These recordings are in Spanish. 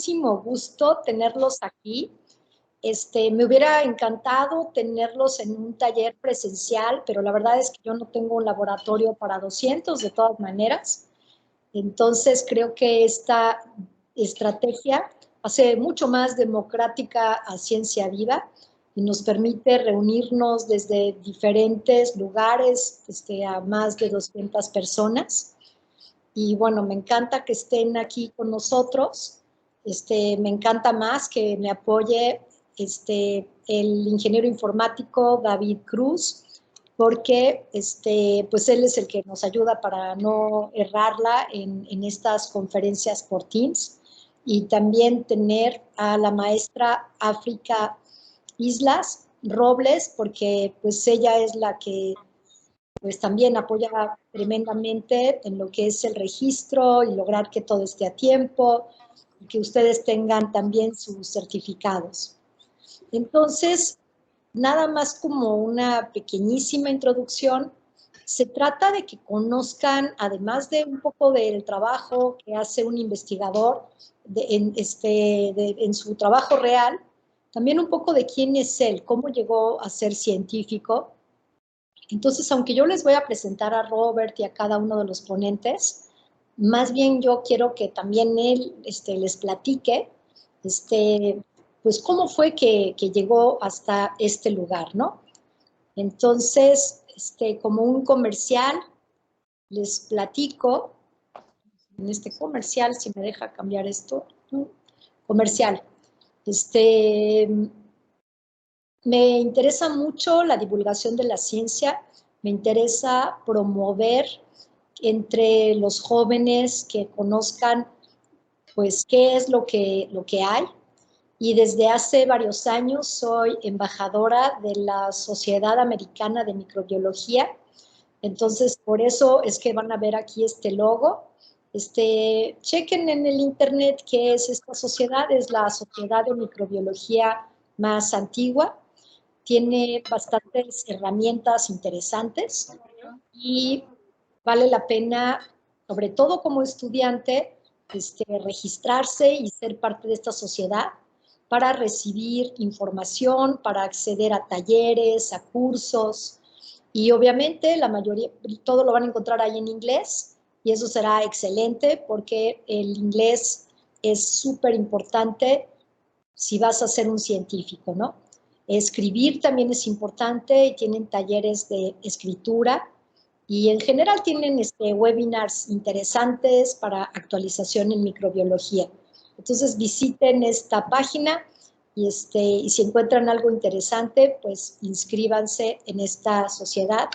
muchísimo gusto tenerlos aquí. Me hubiera encantado tenerlos en un taller presencial, pero la verdad es que yo no tengo un laboratorio para 200 de todas maneras. Entonces creo que esta estrategia hace mucho más democrática a Ciencia Viva y nos permite reunirnos desde diferentes lugares, a más de 200 personas. Y bueno, me encanta que estén aquí con nosotros. Me encanta más que me apoye el ingeniero informático David Cruz, porque pues él es el que nos ayuda para no errarla en estas conferencias por Teams. Y también tener a la maestra África Islas Robles, porque pues ella es la que pues también apoya tremendamente en lo que es el registro y lograr que todo esté a tiempo y que ustedes tengan también sus certificados. Entonces, nada más como una pequeñísima introducción, se trata de que conozcan, además de un poco del trabajo que hace un investigador en su trabajo real, también un poco de quién es él, cómo llegó a ser científico. Entonces, aunque yo les voy a presentar a Robert y a cada uno de los ponentes, más bien yo quiero que también él les platique, pues cómo fue que llegó hasta este lugar, ¿no? Entonces, como un comercial, les platico, en este comercial, si me deja cambiar esto, comercial, me interesa mucho la divulgación de la ciencia, me interesa promover entre los jóvenes que conozcan pues qué es lo que hay. Y desde hace varios años soy embajadora de la Sociedad Americana de Microbiología. Entonces, por eso es que van a ver aquí este logo. Chequen en el internet qué es esta sociedad. Es la Sociedad de Microbiología más antigua. Tiene bastantes herramientas interesantes y vale la pena, sobre todo como estudiante, registrarse y ser parte de esta sociedad para recibir información, para acceder a talleres, a cursos, y obviamente la mayoría, todo lo van a encontrar ahí en inglés, y eso será excelente porque el inglés es súper importante si vas a ser un científico, ¿no? Escribir también es importante y tienen talleres de escritura y en general tienen webinars interesantes para actualización en microbiología. Entonces visiten esta página y si encuentran algo interesante, pues inscríbanse en esta sociedad.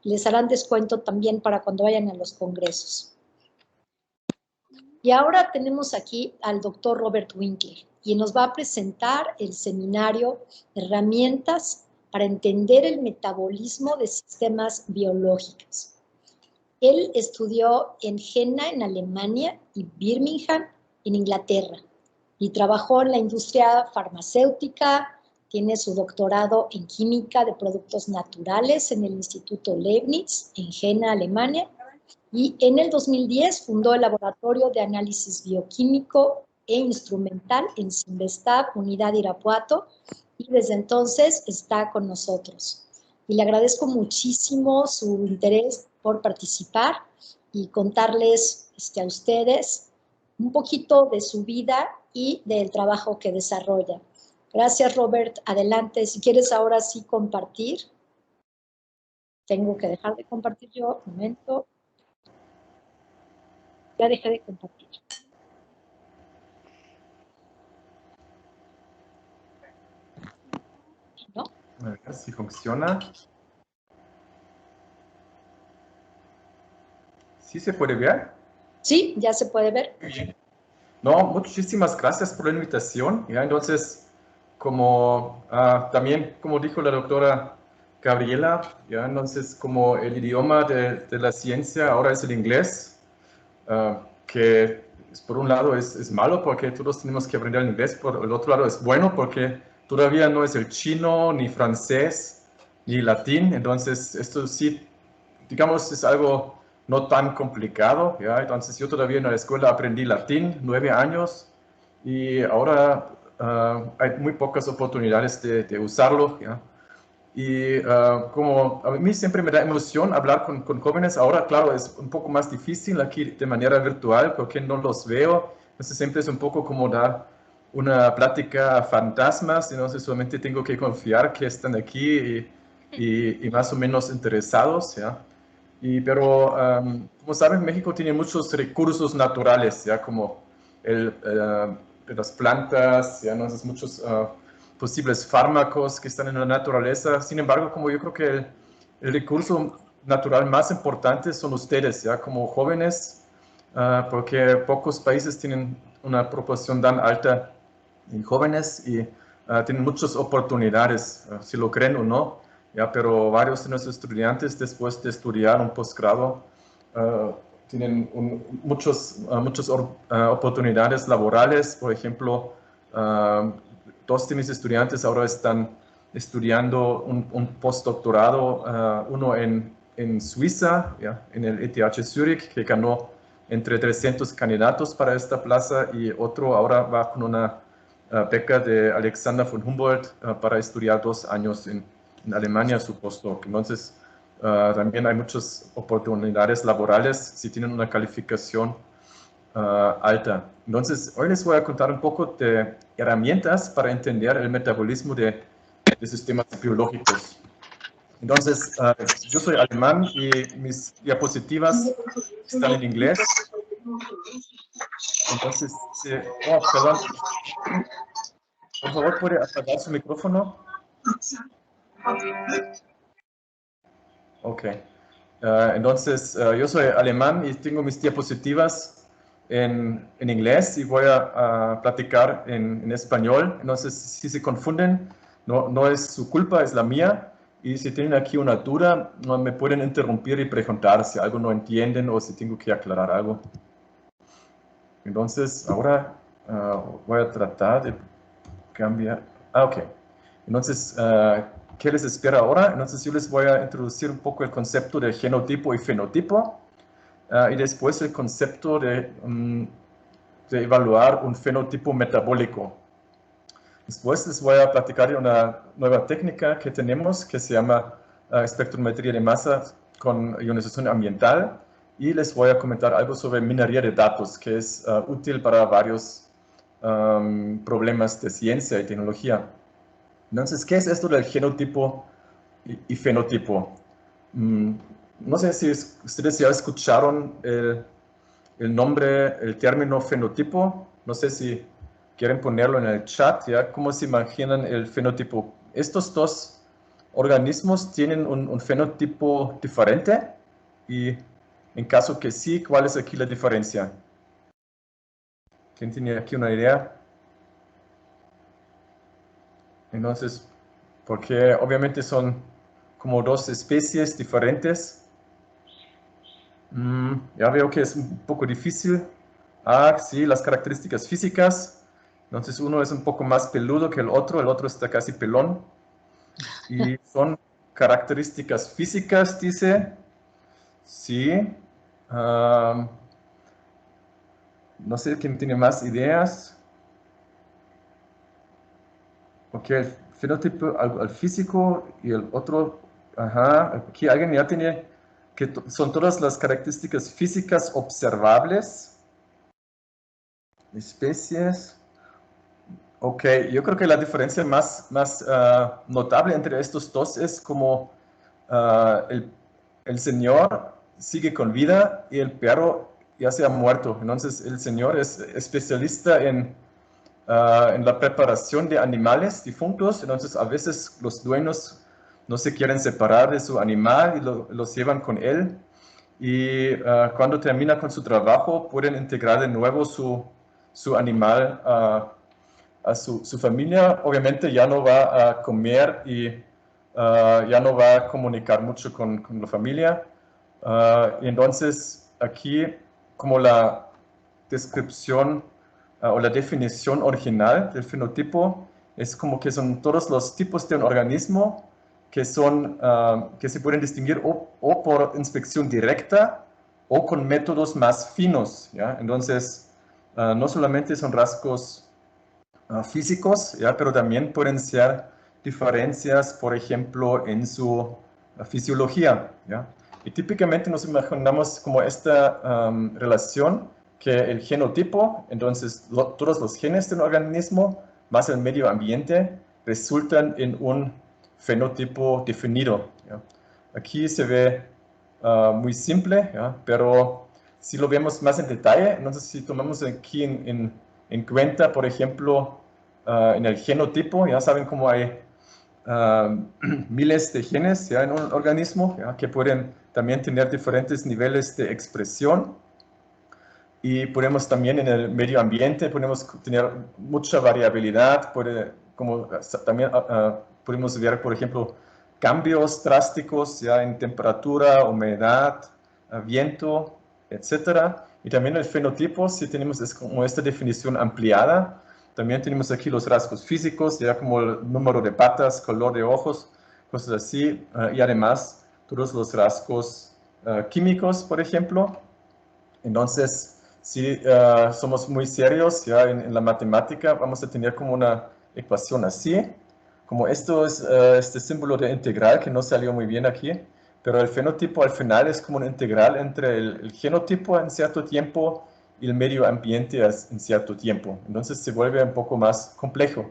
Les harán descuento también para cuando vayan a los congresos. Y ahora tenemos aquí al doctor Robert Winkler, quien nos va a presentar el seminario Herramientas para entender el metabolismo de sistemas biológicos. Él estudió en Jena, en Alemania, y Birmingham, en Inglaterra, y trabajó en la industria farmacéutica. Tiene su doctorado en química de productos naturales en el Instituto Leibniz, en Jena, Alemania, y en el 2010 fundó el Laboratorio de Análisis Bioquímico e Instrumental en Simvestab, Unidad Irapuato, y desde entonces está con nosotros. Y le agradezco muchísimo su interés por participar y contarles a ustedes un poquito de su vida y del trabajo que desarrolla. Gracias, Robert. Adelante. Si quieres ahora sí compartir. Tengo que dejar de compartir yo. Un momento. Ya dejé de compartir. ¿No? A ver si funciona. ¿Sí se puede ver? Sí, ya se puede ver. No, muchísimas gracias por la invitación. Ya, entonces, como también, como dijo la doctora Gabriela, ya, entonces, como el idioma de la ciencia ahora es el inglés, que por un lado es malo porque todos tenemos que aprender el inglés, por el otro lado es bueno porque todavía no es el chino, ni francés, ni latín, entonces esto sí, digamos, es algo no tan complicado, ¿ya? Entonces yo todavía en la escuela aprendí latín, 9 años, y ahora hay muy pocas oportunidades de usarlo, ¿ya? Y como a mí siempre me da emoción hablar con jóvenes, ahora claro es un poco más difícil aquí de manera virtual porque no los veo, entonces siempre es un poco como dar una plática a fantasmas, entonces solamente tengo que confiar que están aquí y más o menos interesados, ¿ya? Pero como saben, México tiene muchos recursos naturales, ¿ya? Como las plantas, ¿ya? Entonces muchos posibles fármacos que están en la naturaleza. Sin embargo, como yo creo que el recurso natural más importante son ustedes, ¿ya? Como jóvenes, porque pocos países tienen una proporción tan alta en jóvenes y tienen muchas oportunidades, si lo creen o no, ¿ya? Pero varios de nuestros estudiantes, después de estudiar un posgrado, tienen muchas oportunidades laborales. Por ejemplo, dos de mis estudiantes ahora están estudiando un postdoctorado, uno en Suiza, ¿ya? En el ETH Zurich, que ganó entre 300 candidatos para esta plaza, y otro ahora va con una beca de Alexander von Humboldt para estudiar 2 años en Alemania su postdoc. Entonces, también hay muchas oportunidades laborales si tienen una calificación alta. Entonces, hoy les voy a contar un poco de herramientas para entender el metabolismo de sistemas biológicos. Entonces, yo soy alemán y mis diapositivas están en inglés. Entonces, oh, perdón. Por favor, ¿puede apagar su micrófono? Ok. Entonces, yo soy alemán y tengo mis diapositivas en inglés y voy a platicar en español. Entonces, si se confunden, no es su culpa, es la mía. Y si tienen aquí una duda, me pueden interrumpir y preguntar si algo no entienden o si tengo que aclarar algo. Entonces, ahora voy a tratar de cambiar. Ok. Entonces, ¿qué les espera ahora? Entonces, yo les voy a introducir un poco el concepto de genotipo y fenotipo, y después el concepto de evaluar un fenotipo metabólico. Después les voy a platicar de una nueva técnica que tenemos que se llama espectrometría de masa con ionización ambiental, y les voy a comentar algo sobre minería de datos, que es útil para varios problemas de ciencia y tecnología. Entonces, ¿qué es esto del genotipo y fenotipo? No sé si ustedes ya escucharon el nombre, el término fenotipo. No sé si quieren ponerlo en el chat, ¿ya? ¿Cómo se imaginan el fenotipo? Estos dos organismos tienen un fenotipo diferente, y en caso que sí, ¿cuál es aquí la diferencia? ¿Quién tiene aquí una idea? Entonces, porque obviamente son como dos especies diferentes. Ya veo que es un poco difícil. Ah, sí, las características físicas. Entonces uno es un poco más peludo que el otro está casi pelón. Y son características físicas, dice. Sí. No sé quién tiene más ideas. Ok, el fenotipo al físico y el otro, ajá, aquí alguien ya tiene que son todas las características físicas observables, especies. Ok, yo creo que la diferencia más notable entre estos dos es como el señor sigue con vida y el perro ya se ha muerto. Entonces el señor es especialista en la preparación de animales difuntos. Entonces a veces los dueños no se quieren separar de su animal y los llevan con él. Y cuando termina con su trabajo pueden integrar de nuevo su animal a su familia. Obviamente ya no va a comer y ya no va a comunicar mucho con la familia. Y entonces aquí, como la descripción o la definición original del fenotipo, es como que son todos los tipos de un organismo que que se pueden distinguir o por inspección directa o con métodos más finos, ¿ya? Entonces, no solamente son rasgos físicos, ¿ya? Pero también pueden ser diferencias, por ejemplo, en su fisiología, ¿ya? Y típicamente nos imaginamos como esta relación que el genotipo, entonces todos los genes de un organismo más el medio ambiente resultan en un fenotipo definido, ¿ya? Aquí se ve muy simple, ¿ya? Pero si lo vemos más en detalle, entonces si tomamos aquí en cuenta, por ejemplo, en el genotipo, ya saben cómo hay miles de genes ya, en un organismo ya, que pueden también tener diferentes niveles de expresión. Y podemos también en el medio ambiente, podemos tener mucha variabilidad, como también podemos ver, por ejemplo, cambios drásticos ya en temperatura, humedad, viento, etcétera. Y también el fenotipo, si tenemos como esta definición ampliada, también tenemos aquí los rasgos físicos, ya como el número de patas, color de ojos, cosas así, y además todos los rasgos químicos, por ejemplo. Entonces, si somos muy serios ya en la matemática, vamos a tener como una ecuación así, como esto es este símbolo de integral que no salió muy bien aquí, pero el fenotipo al final es como una integral entre el genotipo en cierto tiempo y el medio ambiente en cierto tiempo. Entonces se vuelve un poco más complejo.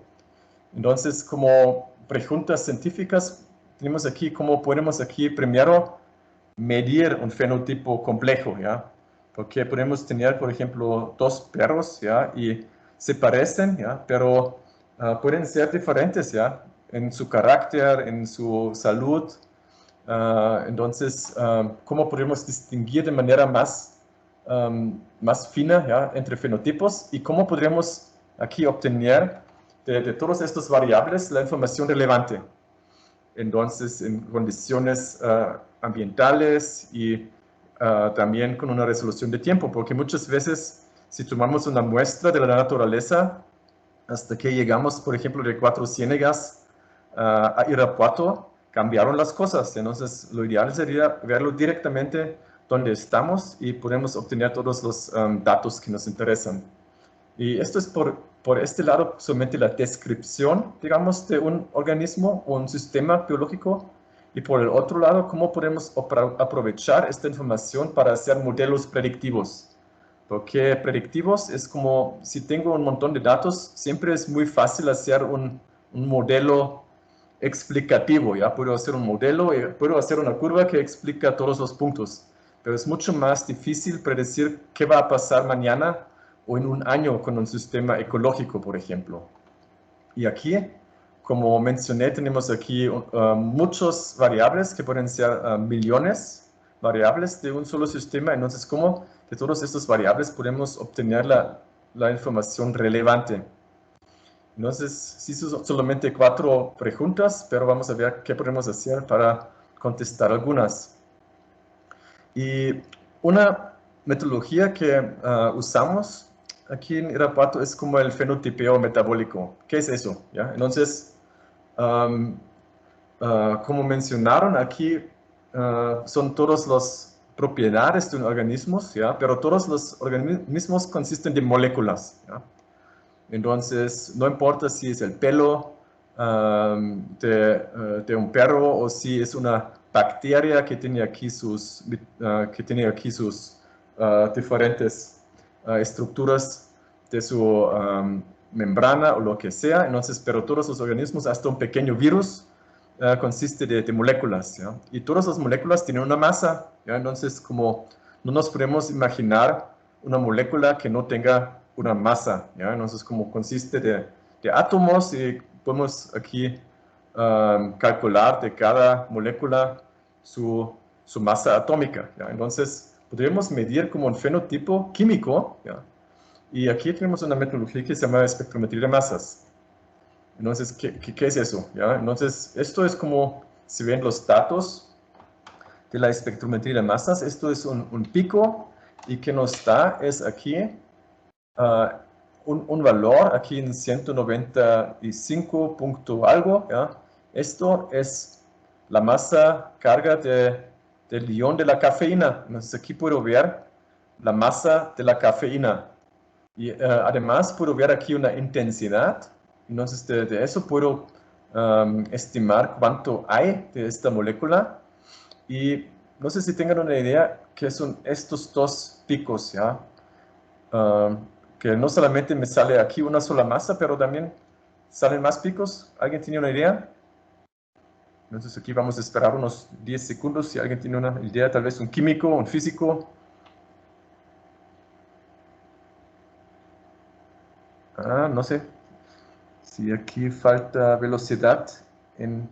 Entonces, como preguntas científicas, tenemos aquí cómo podemos aquí primero medir un fenotipo complejo, ¿ya? Porque podemos tener, por ejemplo, dos perros, ¿ya? Y se parecen, ¿ya? Pero pueden ser diferentes, ¿ya? En su carácter, en su salud. Entonces, ¿cómo podemos distinguir de manera más fina, ¿ya? Entre fenotipos? ¿Y cómo podremos aquí obtener de todas estas variables la información relevante? Entonces, en condiciones ambientales y también con una resolución de tiempo, porque muchas veces si tomamos una muestra de la naturaleza, hasta que llegamos, por ejemplo, de Cuatro Ciénegas a Irapuato, cambiaron las cosas. Entonces, lo ideal sería verlo directamente donde estamos y podemos obtener todos los datos que nos interesan. Y esto es por este lado solamente la descripción, digamos, de un organismo o un sistema biológico. Y por el otro lado, cómo podemos aprovechar esta información para hacer modelos predictivos. Porque predictivos es como, si tengo un montón de datos, siempre es muy fácil hacer un modelo explicativo, ¿ya? Puedo hacer un modelo, puedo hacer una curva que explica todos los puntos, pero es mucho más difícil predecir qué va a pasar mañana o en un año con un sistema ecológico, por ejemplo. Y aquí, como mencioné, tenemos aquí muchas variables que pueden ser millones variables de un solo sistema. Entonces, ¿cómo de todas estas variables podemos obtener la información relevante? Entonces, sí son solamente 4 preguntas, pero vamos a ver qué podemos hacer para contestar algunas. Y una metodología que usamos aquí en Irapuato es como el fenotipeo metabólico. ¿Qué es eso? ¿Ya? Entonces, como mencionaron aquí, son todas las propiedades de un organismo, ¿ya? Pero todos los organismos consisten de moléculas, ¿ya? Entonces, no importa si es el pelo de un perro o si es una bacteria que tiene aquí sus diferentes estructuras de su membrana o lo que sea. Entonces, pero todos los organismos, hasta un pequeño virus, consiste de moléculas, ¿ya? Y todas las moléculas tienen una masa, ¿ya? Entonces, como no nos podemos imaginar una molécula que no tenga una masa, ¿ya? Entonces, como consiste de átomos y podemos aquí calcular de cada molécula su masa atómica, ¿ya? Entonces, podríamos medir como un fenotipo químico, ¿ya? Y aquí tenemos una metodología que se llama espectrometría de masas. Entonces, ¿qué es eso? ¿Ya? Entonces, esto es como se ven los datos de la espectrometría de masas. Esto es un pico y que nos da es aquí un valor aquí en 195 punto algo. ¿Ya? Esto es la masa carga del ion de la cafeína. Entonces, aquí puedo ver la masa de la cafeína. Y además puedo ver aquí una intensidad. Entonces de eso puedo estimar cuánto hay de esta molécula. Y no sé si tengan una idea qué son estos dos picos, ¿ya? Que no solamente me sale aquí una sola masa, pero también salen más picos. ¿Alguien tiene una idea? Entonces aquí vamos a esperar unos 10 segundos si alguien tiene una idea, tal vez un químico, un físico. No sé si aquí falta velocidad en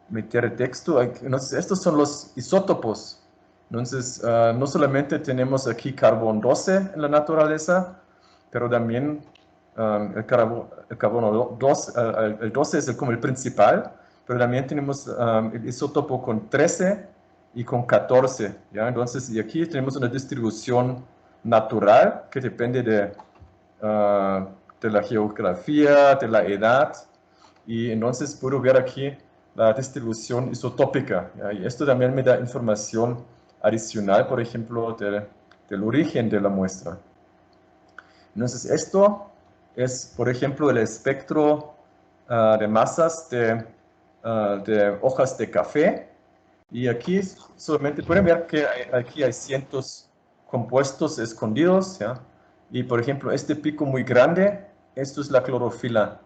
meter texto. Entonces, estos son los isótopos. Entonces, no solamente tenemos aquí carbón 12 en la naturaleza, pero también el carbono 2, el 12 es como el principal, pero también tenemos el isótopo con 13 y con 14. ¿Ya? Entonces, y aquí tenemos una distribución natural que depende de la geografía, de la edad, y entonces puedo ver aquí la distribución isotópica. ¿Ya? Y esto también me da información adicional, por ejemplo, del origen de la muestra. Entonces esto es, por ejemplo, el espectro de masas de hojas de café. Y aquí solamente pueden ver que aquí hay cientos compuestos escondidos. ¿Ya? Y por ejemplo, este pico muy grande, esto es la clorofila.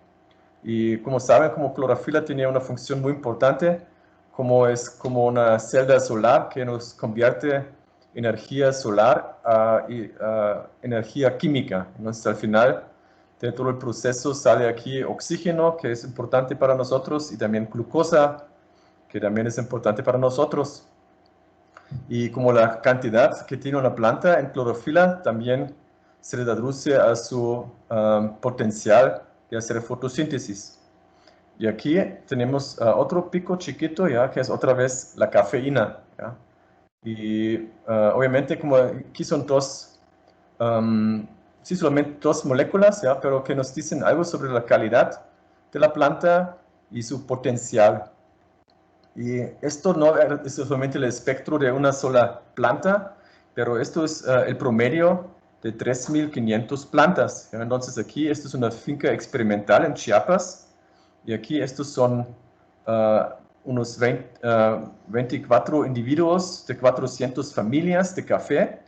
Y como saben, como clorofila tiene una función muy importante, como es como una celda solar que nos convierte energía solar a energía química. Entonces, al final de todo el proceso sale aquí oxígeno, que es importante para nosotros, y también glucosa, que también es importante para nosotros. Y como la cantidad que tiene una planta en clorofila también se le traduce a su potencial de hacer fotosíntesis. Y aquí tenemos otro pico chiquito, ¿ya? Que es otra vez la cafeína. ¿Ya? Y obviamente como aquí son sí, solamente dos moléculas, ¿ya? Pero que nos dicen algo sobre la calidad de la planta y su potencial. Y esto no es solamente el espectro de una sola planta, pero esto es el promedio de 3.500 plantas. ¿Ya? Entonces aquí, esto es una finca experimental en Chiapas, y aquí estos son unos 24 individuos de 400 familias de café.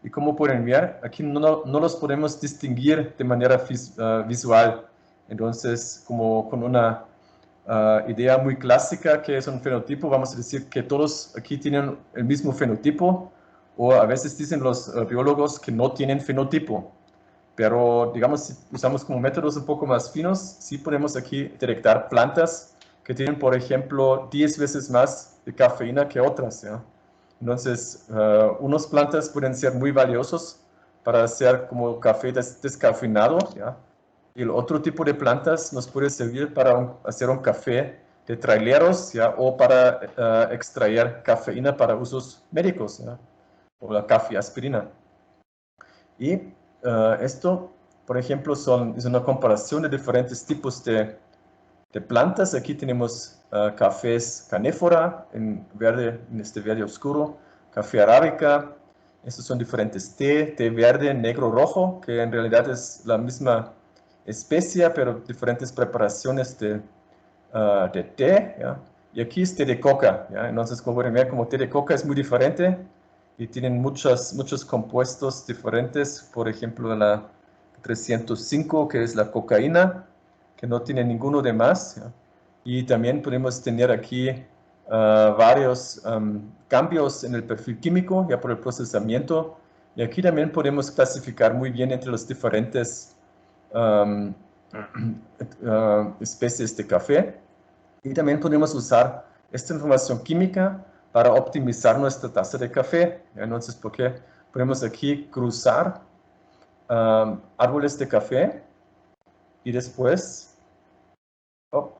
Y como pueden ver, aquí no los podemos distinguir de manera visual. Entonces, como con una idea muy clásica que es un fenotipo, vamos a decir que todos aquí tienen el mismo fenotipo, o a veces dicen los biólogos que no tienen fenotipo. Pero, digamos, si usamos como métodos un poco más finos, sí podemos aquí detectar plantas que tienen, por ejemplo, 10 veces más de cafeína que otras. ¿Ya? Entonces, unas plantas pueden ser muy valiosos para hacer como café descafeinado, ¿ya? Y el otro tipo de plantas nos puede servir para hacer un café de traileros, ¿ya? O para extraer cafeína para usos médicos, ¿ya? O la cafeaspirina. Y esto, por ejemplo, es una comparación de diferentes tipos de plantas. Aquí tenemos cafés canéfora en este verde oscuro, café arábica. Estos son diferentes té verde, negro, rojo, que en realidad es la misma especie, pero diferentes preparaciones de té. ¿Ya? Y aquí es té de coca. ¿Ya? Entonces, como pueden ver, como té de coca es muy diferente y tienen muchos compuestos diferentes. Por ejemplo, la 305, que es la cocaína, que no tiene ninguno de más. ¿Ya? Y también podemos tener aquí varios cambios en el perfil químico, ya por el procesamiento. Y aquí también podemos clasificar muy bien entre los diferentes especies de café. Y también podemos usar esta información química para optimizar nuestra taza de café. Entonces, porque podemos aquí cruzar árboles de café y después, oh,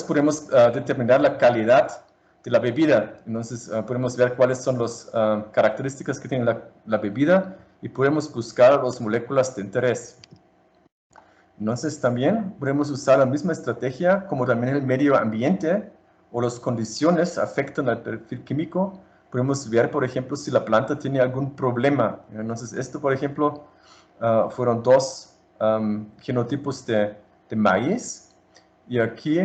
podemos determinar la calidad de la bebida. Entonces, podemos ver cuáles son las características que tiene la bebida y podemos buscar las moléculas de interés. Entonces también podemos usar la misma estrategia como también el medio ambiente o las condiciones afectan al perfil químico podemos ver, por ejemplo, si la planta tiene algún problema. Entonces, esto, por ejemplo, fueron dos genotipos de maíz. Y aquí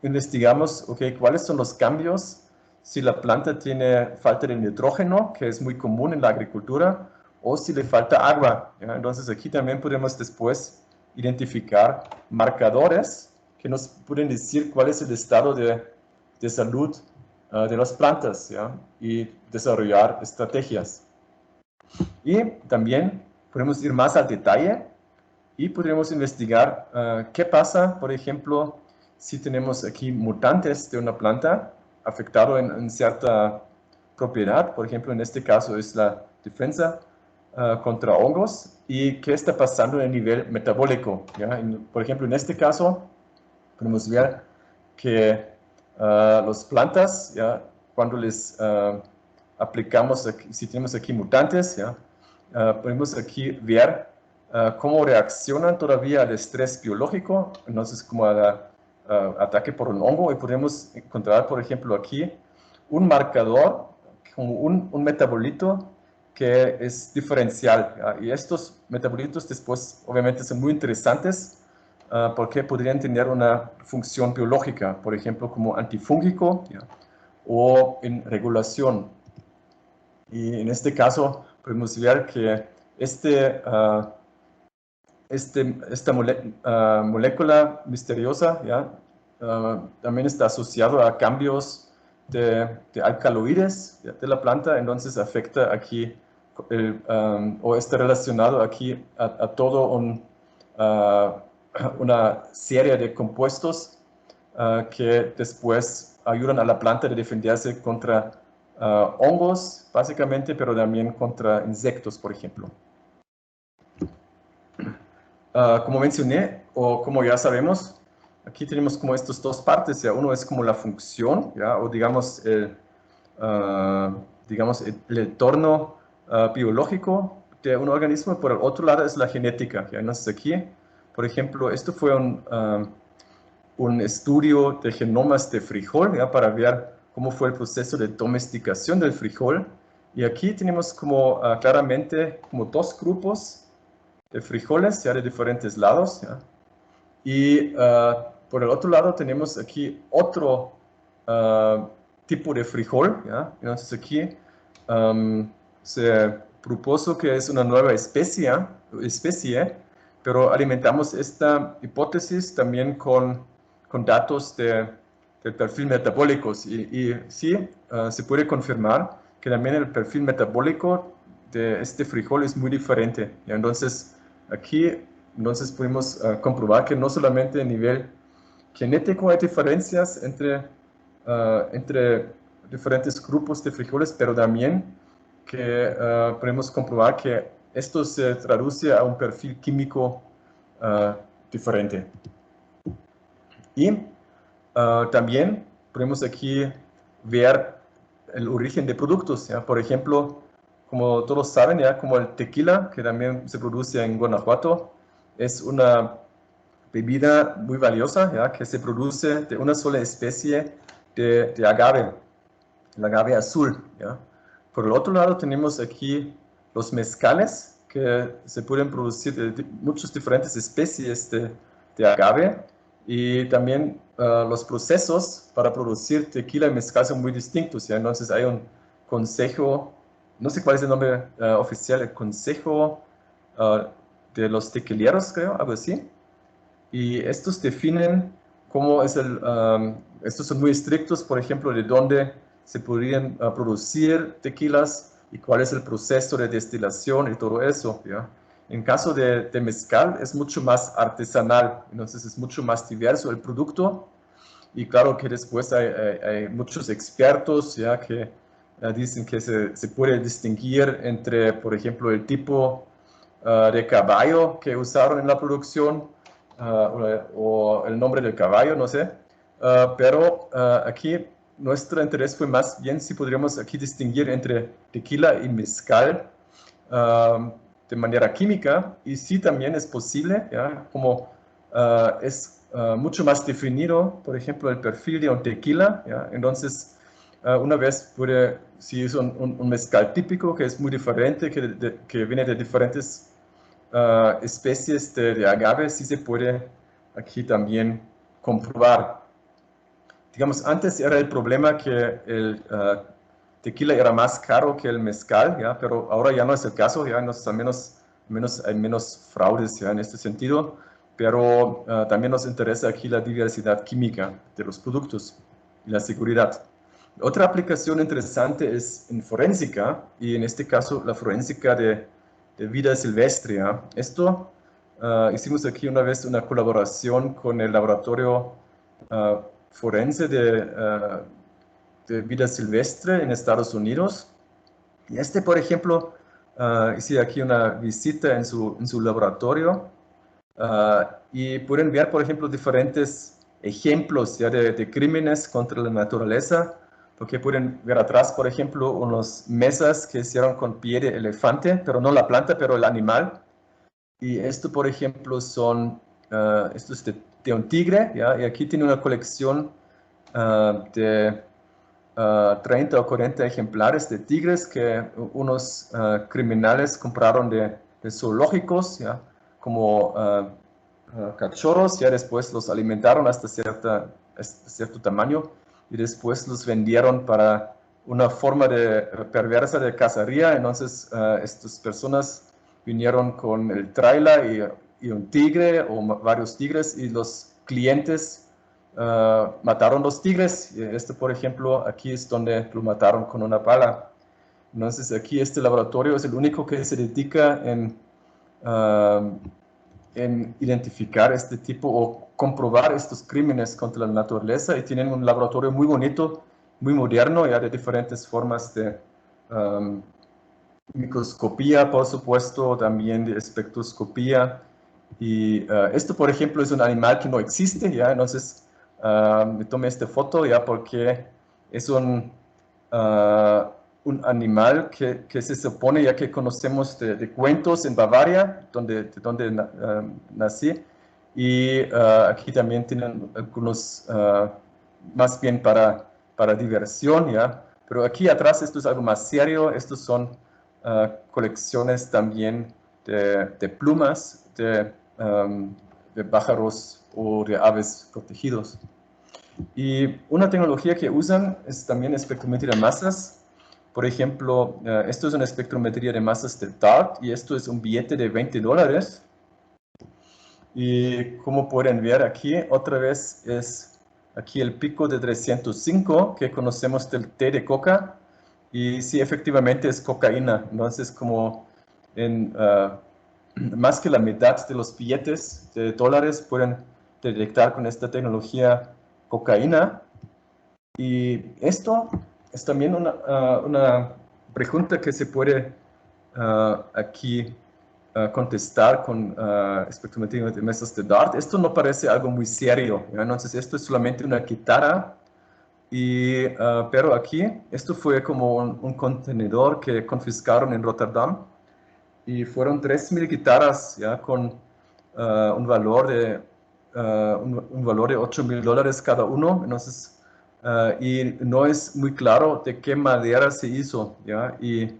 investigamos, cuáles son los cambios si la planta tiene falta de nitrógeno, que es muy común en la agricultura, o si le falta agua. Entonces, aquí también podemos después identificar marcadores que nos pueden decir cuál es el estado de salud de las plantas, y desarrollar estrategias. Y también podemos ir más al detalle y podremos investigar qué pasa, por ejemplo, si tenemos aquí mutantes de una planta afectado en cierta propiedad. Por ejemplo, en este caso es la defensa contra hongos, y qué está pasando en el nivel metabólico. Por ejemplo, en este caso podemos ver que las plantas, cuando les aplicamos, si tenemos aquí mutantes, podemos aquí ver cómo reaccionan todavía al estrés biológico, entonces como al ataque por un hongo, y podemos encontrar, por ejemplo, aquí un marcador, como un metabolito que es diferencial. Y estos metabolitos después obviamente son muy interesantes porque podrían tener una función biológica, por ejemplo, como antifúngico o en regulación. Y en este caso podemos ver que esta molécula misteriosa también está asociado a cambios de alcaloides de la planta, entonces afecta aquí o está relacionado aquí a todo una serie de compuestos que después ayudan a la planta a defenderse contra hongos, básicamente, pero también contra insectos, por ejemplo. Como mencioné, o como ya sabemos, aquí tenemos como estas dos partes. Uno es como la función, o digamos el entorno biológico de un organismo. Por el otro lado es la genética. Entonces aquí, por ejemplo, esto fue un estudio de genomas de frijol, para ver cómo fue el proceso de domesticación del frijol. Y aquí tenemos como claramente como dos grupos de frijoles, de diferentes lados. Y por el otro lado tenemos aquí otro tipo de frijol. Entonces aquí se propuso que es una nueva especie, pero alimentamos esta hipótesis también con datos del perfil metabólico. Y sí, se puede confirmar que también el perfil metabólico de este frijol es muy diferente. Entonces, aquí pudimos comprobar que no solamente a nivel genético hay diferencias entre diferentes grupos de frijoles, pero también que podemos comprobar que esto se traduce a un perfil químico diferente. Y también podemos aquí ver el origen de productos. Por ejemplo, como todos saben, como el tequila, que también se produce en Guanajuato, es una bebida muy valiosa, que se produce de una sola especie de agave, el agave azul. Por el otro lado tenemos aquí los mezcales, que se pueden producir de muchas diferentes especies de agave, y también los procesos para producir tequila y mezcal son muy distintos. Entonces hay un consejo, no sé cuál es el nombre oficial, el consejo de los tequileros, creo, algo así. Y estos definen cómo es estos son muy estrictos, por ejemplo, de dónde se podrían producir tequilas y cuál es el proceso de destilación y todo eso. En caso de mezcal es mucho más artesanal, entonces es mucho más diverso el producto, y claro que después hay muchos expertos que dicen que se puede distinguir entre, por ejemplo, el tipo de caballo que usaron en la producción, o el nombre del caballo, no sé. Pero aquí nuestro interés fue más bien si podríamos aquí distinguir entre tequila y mezcal de manera química, y sí también es posible, como es mucho más definido, por ejemplo, el perfil de un tequila. Entonces, una vez puede, si es un mezcal típico que es muy diferente, que viene de diferentes especies de agave, sí se puede aquí también comprobar. Digamos, antes era el problema que el tequila era más caro que el mezcal, ¿ya? Pero ahora ya no es el caso, ya no es, hay menos fraudes, ¿ya? En este sentido, pero también nos interesa aquí la diversidad química de los productos y la seguridad. Otra aplicación interesante es en forénsica, y en este caso la forénsica de vida silvestre, ¿ya? Esto hicimos aquí una vez una colaboración con el laboratorio forense de vida silvestre en Estados Unidos. Y por ejemplo, hice aquí una visita en su laboratorio y pueden ver, por ejemplo, diferentes ejemplos ya de crímenes contra la naturaleza, porque pueden ver atrás, por ejemplo, unas mesas que hicieron con pie de elefante, pero no la planta, pero el animal. Y esto, por ejemplo, esto es de un tigre, ¿ya? Y aquí tiene una colección de 30 o 40 ejemplares de tigres que unos criminales compraron de zoológicos, ¿ya? Como cachorros, ya después los alimentaron hasta cierto tamaño y después los vendieron para una forma perversa de cacería. Entonces, estas personas vinieron con el tráiler y un tigre o varios tigres, y los clientes mataron los tigres. Por ejemplo, aquí es donde lo mataron con una bala. Entonces, aquí este laboratorio es el único que se dedica en identificar este tipo o comprobar estos crímenes contra la naturaleza, y tienen un laboratorio muy bonito, muy moderno, ya de diferentes formas de microscopía, por supuesto, también de espectroscopía. Y esto, por ejemplo, es un animal que no existe, ¿ya? Entonces, me tomé esta foto ya porque es un animal que se supone, ya que conocemos de cuentos en Bavaria, de donde nací, y aquí también tienen algunos, más bien para diversión, ¿ya? Pero aquí atrás esto es algo más serio. Estos son colecciones también de plumas de pájaros o de aves protegidos. Y una tecnología que usan es también espectrometría de masas. Por ejemplo, esto es una espectrometría de masas de DART, y esto es un billete de $20. Y como pueden ver aquí, otra vez es aquí el pico de 305 que conocemos del té de coca, y sí, efectivamente es cocaína. Entonces, como en más que la mitad de los billetes de dólares pueden detectar con esta tecnología cocaína. Y esto es también una pregunta que se puede aquí contestar con espectrometría de masas de DART. Esto no parece algo muy serio, ¿ya? Entonces, esto es solamente una guitarra, pero aquí, esto fue como un contenedor que confiscaron en Rotterdam, y fueron 3.000 guitarras, ¿ya? Con un valor de $8.000 cada uno. Entonces, y no es muy claro de qué madera se hizo, ¿ya? Y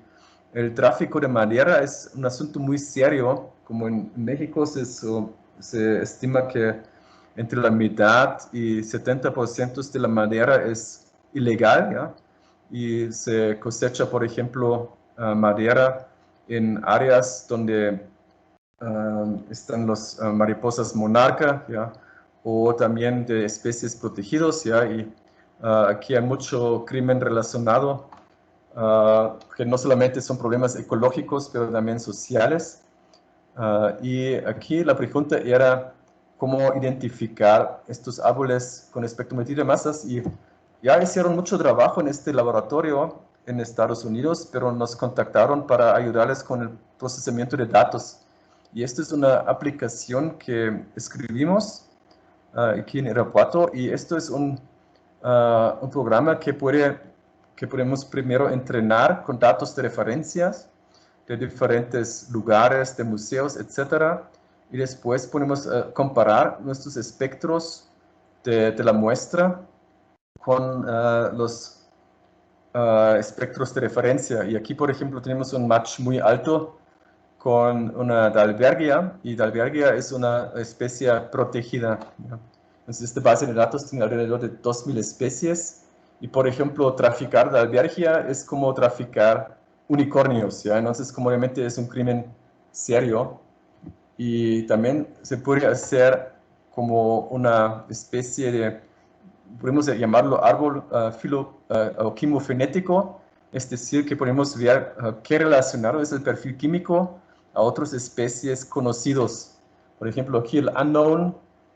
el tráfico de madera es un asunto muy serio. Como en México se estima que entre la mitad y 70% de la madera es ilegal, ¿ya? Y se cosecha, por ejemplo, madera en áreas donde están las mariposas monarca, ¿ya? O también de especies protegidas, ¿ya? Y aquí hay mucho crimen relacionado, que no solamente son problemas ecológicos, pero también sociales. Y aquí la pregunta era cómo identificar estos árboles con espectrometría de masas, y ya hicieron mucho trabajo en este laboratorio en Estados Unidos, pero nos contactaron para ayudarles con el procesamiento de datos. Y esta es una aplicación que escribimos aquí en Irapuato, y esto es un programa que podemos primero entrenar con datos de referencias de diferentes lugares, de museos, etcétera, y después podemos comparar nuestros espectros de la muestra con los espectros de referencia. Y aquí, por ejemplo, tenemos un match muy alto con una Dalbergia, y Dalbergia es una especie protegida, ¿ya? Entonces, esta base de datos tiene alrededor de 2000 especies, y por ejemplo, traficar Dalbergia es como traficar unicornios, ¿ya? Entonces, como obviamente es un crimen serio, y también se puede hacer como una especie de, podemos llamarlo árbol o quimofenético, es decir, que podemos ver qué relacionado es el perfil químico a otras especies conocidos. Por ejemplo, aquí el unknown,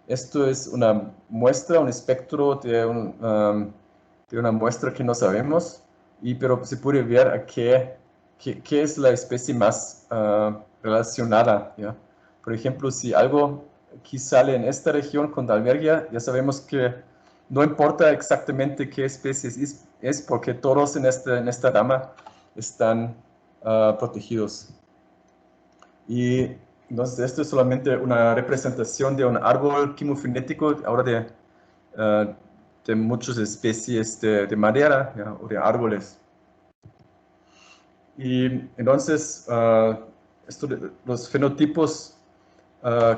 esto es una muestra, un espectro de una muestra que no sabemos, pero se puede ver a qué es la especie más relacionada, ¿ya? Por ejemplo, si algo aquí sale en esta región con Dalbergia, ya sabemos que no importa exactamente qué especie es porque todos en esta rama están protegidos. Y entonces esto es solamente una representación de un árbol quimofinético, ahora de muchas especies de madera, ¿ya? O de árboles. Y entonces los fenotipos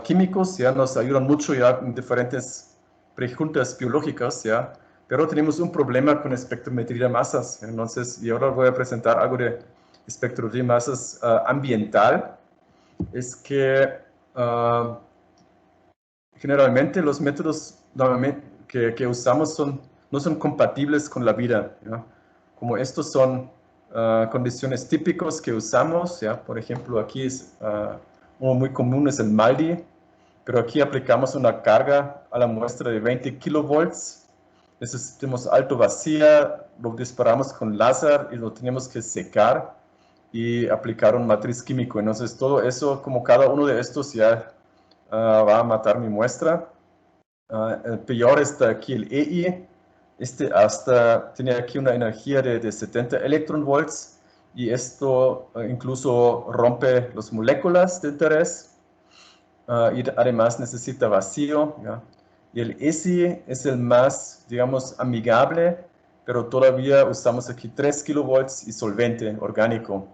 químicos ya nos ayudan mucho ya en diferentes preguntas biológicas, ya, pero tenemos un problema con espectrometría de masas. Entonces, y ahora voy a presentar algo de espectrometría de masas ambiental. Es que generalmente los métodos que usamos no son compatibles con la vida, ¿ya? Como estos son condiciones típicas que usamos, ¿ya? Por ejemplo, aquí es uno muy común es el MALDI, pero aquí aplicamos una carga a la muestra de 20 kilovolts. Necesitamos alto vacía, lo disparamos con láser y lo tenemos que secar y aplicar un matriz químico. Entonces todo eso, como cada uno de estos ya va a matar mi muestra. El peor está aquí el EI. Tiene aquí una energía de 70 electronvolts y esto incluso rompe las moléculas de interés. Y además necesita vacío, ¿ya? Y el ESI es el más, digamos, amigable, pero todavía usamos aquí 3 kilovolts y solvente orgánico.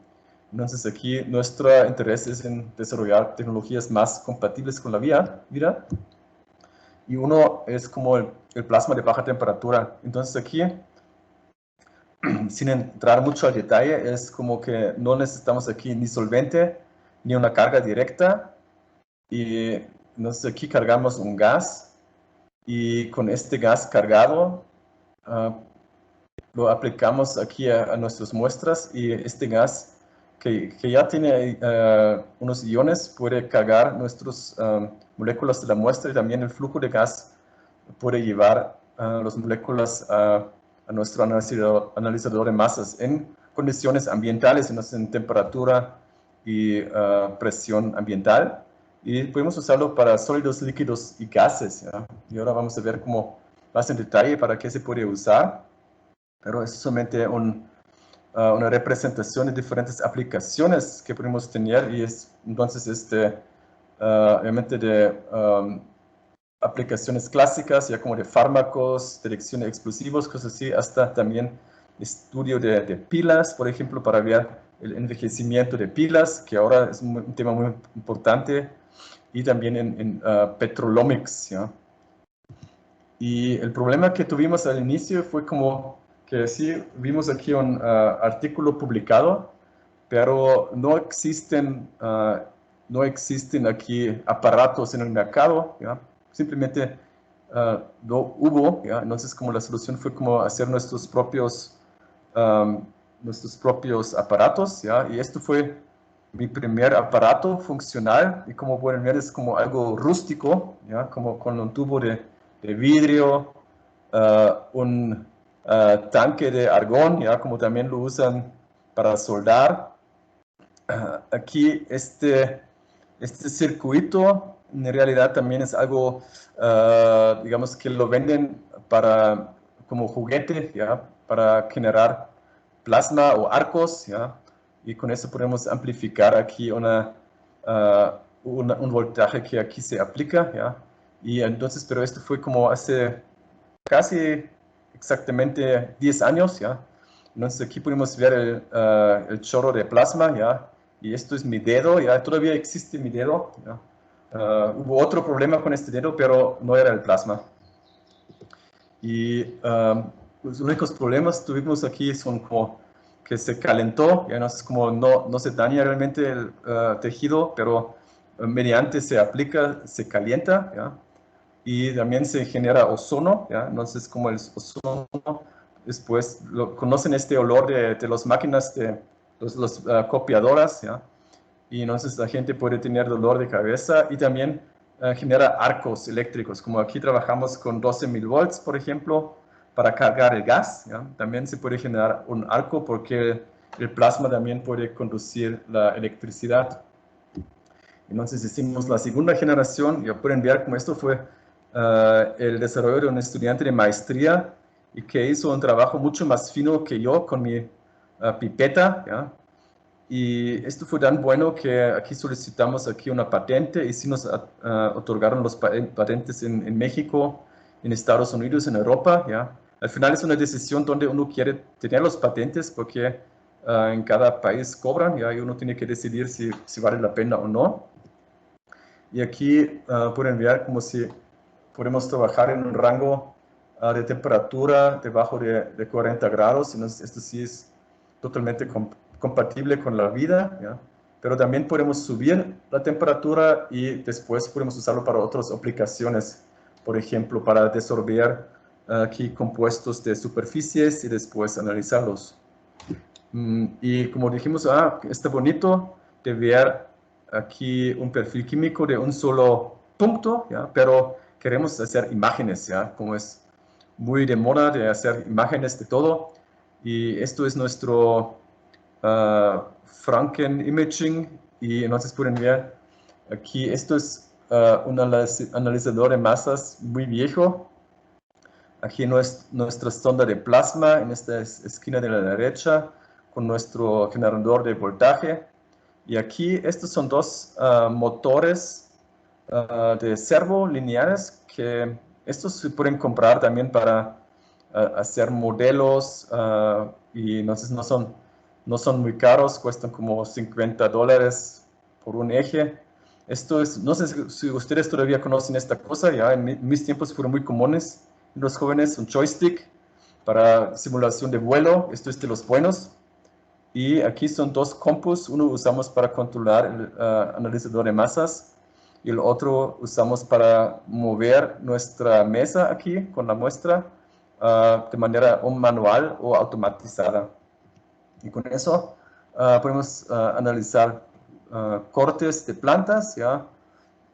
Entonces aquí nuestro interés es en desarrollar tecnologías más compatibles con la vida. Y uno es como el plasma de baja temperatura. Entonces aquí, sin entrar mucho al detalle, es como que no necesitamos aquí ni solvente, ni una carga directa. Y entonces aquí cargamos un gas y con este gas cargado lo aplicamos aquí a nuestras muestras y este gas que ya tiene unos iones puede cargar nuestras moléculas de la muestra y también el flujo de gas puede llevar las moléculas a nuestro analizador de masas en condiciones ambientales, en temperatura y presión ambiental. Y podemos usarlo para sólidos, líquidos y gases, ¿ya? Y ahora vamos a ver cómo más en detalle para qué se puede usar. Pero es solamente una representación de diferentes aplicaciones que podemos tener y es entonces obviamente de aplicaciones clásicas, ya como de fármacos, detección de explosivos, cosas así, hasta también estudio de pilas, por ejemplo, para ver el envejecimiento de pilas, que ahora es un tema muy importante, y también en petrolomics, ¿ya? Y el problema que tuvimos al inicio fue como que sí, vimos aquí un artículo publicado, pero no existen aquí aparatos en el mercado, ¿ya? Simplemente no hubo, ¿ya? Entonces como la solución fue como hacer nuestros propios aparatos, ¿ya? Y esto fue mi primer aparato funcional, y como pueden ver es como algo rústico, ¿ya? Como con un tubo de vidrio, un tanque de argón, ¿ya? Como también lo usan para soldar. Aquí este circuito en realidad también es algo, digamos que lo venden como juguete, ¿ya? Para generar plasma o arcos, ¿ya? Y con eso podemos amplificar aquí un voltaje que aquí se aplica, ¿ya? Y entonces, pero esto fue como hace casi exactamente 10 años, ¿ya? Entonces aquí podemos ver el chorro de plasma, ¿ya? Y esto es mi dedo, ¿ya? Todavía existe mi dedo, ¿ya? Hubo otro problema con este dedo, pero no era el plasma. Y los únicos problemas que tuvimos aquí son como que se calentó, ¿ya? Entonces como no se daña realmente el tejido, pero mediante se aplica, se calienta, ¿ya? Y también se genera ozono, ¿ya? Entonces como el ozono, después conocen este olor de las máquinas, de los copiadoras, ¿ya? Y entonces la gente puede tener dolor de cabeza y también genera arcos eléctricos, como aquí trabajamos con 12.000 volts, por ejemplo, para cargar el gas, ¿ya? También se puede generar un arco porque el plasma también puede conducir la electricidad. Entonces hicimos la segunda generación, ya pueden ver cómo esto fue el desarrollo de un estudiante de maestría y que hizo un trabajo mucho más fino que yo con mi pipeta, ¿ya? Y esto fue tan bueno que aquí solicitamos aquí una patente y sí nos otorgaron los patentes en México, en Estados Unidos, en Europa, ¿ya? Al final es una decisión donde uno quiere tener los patentes porque en cada país cobran, ¿ya? Y uno tiene que decidir si vale la pena o no. Y aquí pueden ver como si podemos trabajar en un rango de temperatura debajo de 40 grados. Entonces, esto sí es totalmente compatible con la vida, ¿ya? Pero también podemos subir la temperatura y después podemos usarlo para otras aplicaciones. Por ejemplo, para desorber aquí compuestos de superficies y después analizarlos. Y como dijimos, está bonito de ver aquí un perfil químico de un solo punto, ¿ya? Pero queremos hacer imágenes, ¿ya? Como es muy de moda de hacer imágenes de todo. Y esto es nuestro Franken Imaging. Y entonces pueden ver aquí, esto es un analizador de masas muy viejo. Aquí nuestra sonda de plasma en esta esquina de la derecha con nuestro generador de voltaje. Y aquí estos son dos motores de servo lineales que estos se pueden comprar también para hacer modelos y entonces no son muy caros, cuestan como $50 por un eje. Esto es, no sé si ustedes todavía conocen esta cosa, ya en mis tiempos fueron muy comunes los jóvenes, un joystick para simulación de vuelo, esto es de los buenos. Y aquí son dos compus, uno usamos para controlar el analizador de masas y el otro usamos para mover nuestra mesa aquí con la muestra de manera manual o automatizada. Y con eso podemos analizar cortes de plantas, ¿ya?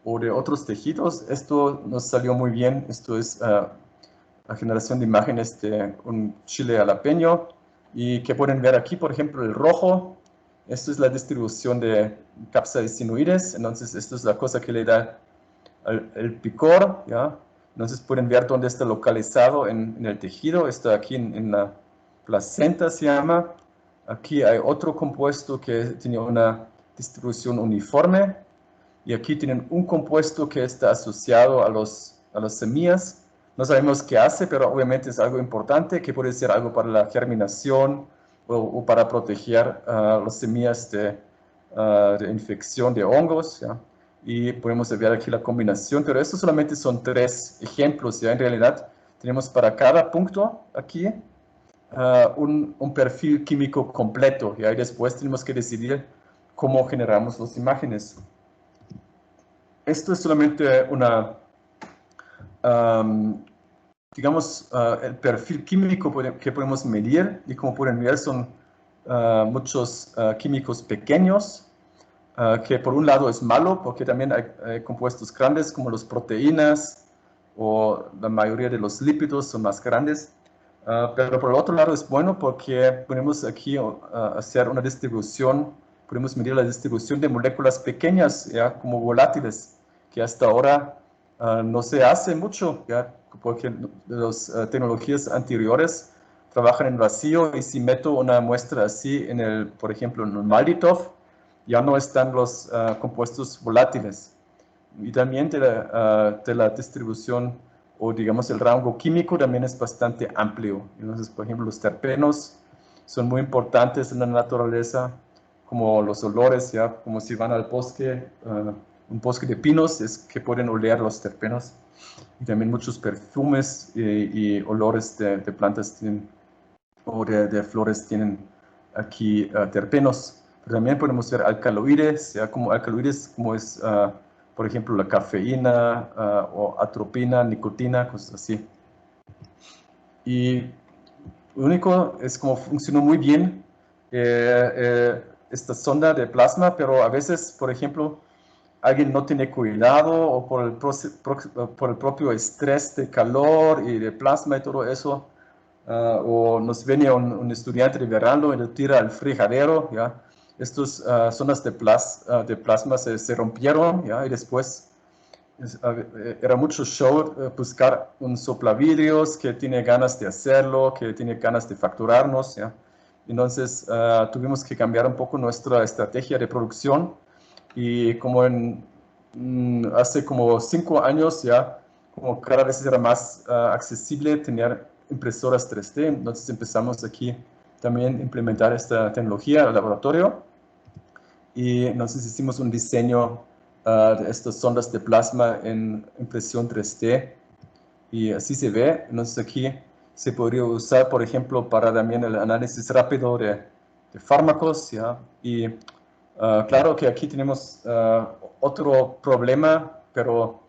O de otros tejidos. Esto nos salió muy bien, esto es la generación de imágenes de un chile jalapeño y que pueden ver aquí, por ejemplo, el rojo. Esto es la distribución de capsaicinoides, entonces esto es la cosa que le da el picor, ¿ya? Entonces pueden ver dónde está localizado en el tejido, está aquí en la placenta se llama. Aquí hay otro compuesto que tiene una distribución uniforme y aquí tienen un compuesto que está asociado a las semillas. No sabemos qué hace, pero obviamente es algo importante, que puede ser algo para la germinación o para proteger las semillas de infección de hongos, ¿ya? Y podemos ver aquí la combinación, pero estos solamente son 3 ejemplos, ¿ya? En realidad tenemos para cada punto aquí un perfil químico completo, ¿ya? Y después tenemos que decidir cómo generamos las imágenes. Esto es solamente una, digamos, el perfil químico que podemos medir y como pueden ver son muchos químicos pequeños, que por un lado es malo porque también hay compuestos grandes como las proteínas o la mayoría de los lípidos son más grandes, pero por el otro lado es bueno porque podemos aquí hacer una distribución, podemos medir la distribución de moléculas pequeñas, ¿ya? Como volátiles, que hasta ahora no se hace mucho, ¿ya? Porque las tecnologías anteriores trabajan en vacío y si meto una muestra así en el, por ejemplo, en un Malditov, ya no están los compuestos volátiles. Y también de la distribución o digamos el rango químico también es bastante amplio. Entonces, por ejemplo, los terpenos son muy importantes en la naturaleza, como los olores, ya, como si van al bosque, un bosque de pinos, es que pueden oler los terpenos. Y también muchos perfumes y olores de plantas o de flores tienen aquí terpenos. Pero también podemos ver alcaloides, ya como alcaloides como es, por ejemplo, la cafeína o atropina, nicotina, cosas así. Y lo único es como funcionó muy bien esta sonda de plasma, pero a veces, por ejemplo, alguien no tiene cuidado o por el propio estrés de calor y de plasma y todo eso, o nos viene un estudiante de verano y lo tira al fregadero, ¿ya? Estas zonas de plasma se rompieron, ¿ya? Y después era mucho show buscar un soplavidrios que tiene ganas de hacerlo, que tiene ganas de facturarnos, ¿ya? Entonces tuvimos que cambiar un poco nuestra estrategia de producción y como hace como 5 años ya, como cada vez era más accesible tener impresoras 3D, entonces empezamos aquí también a implementar esta tecnología al laboratorio y entonces hicimos un diseño de estas sondas de plasma en impresión 3D y así se ve. Entonces aquí se podría usar, por ejemplo, para también el análisis rápido de fármacos, ¿ya? Y claro que aquí tenemos otro problema, pero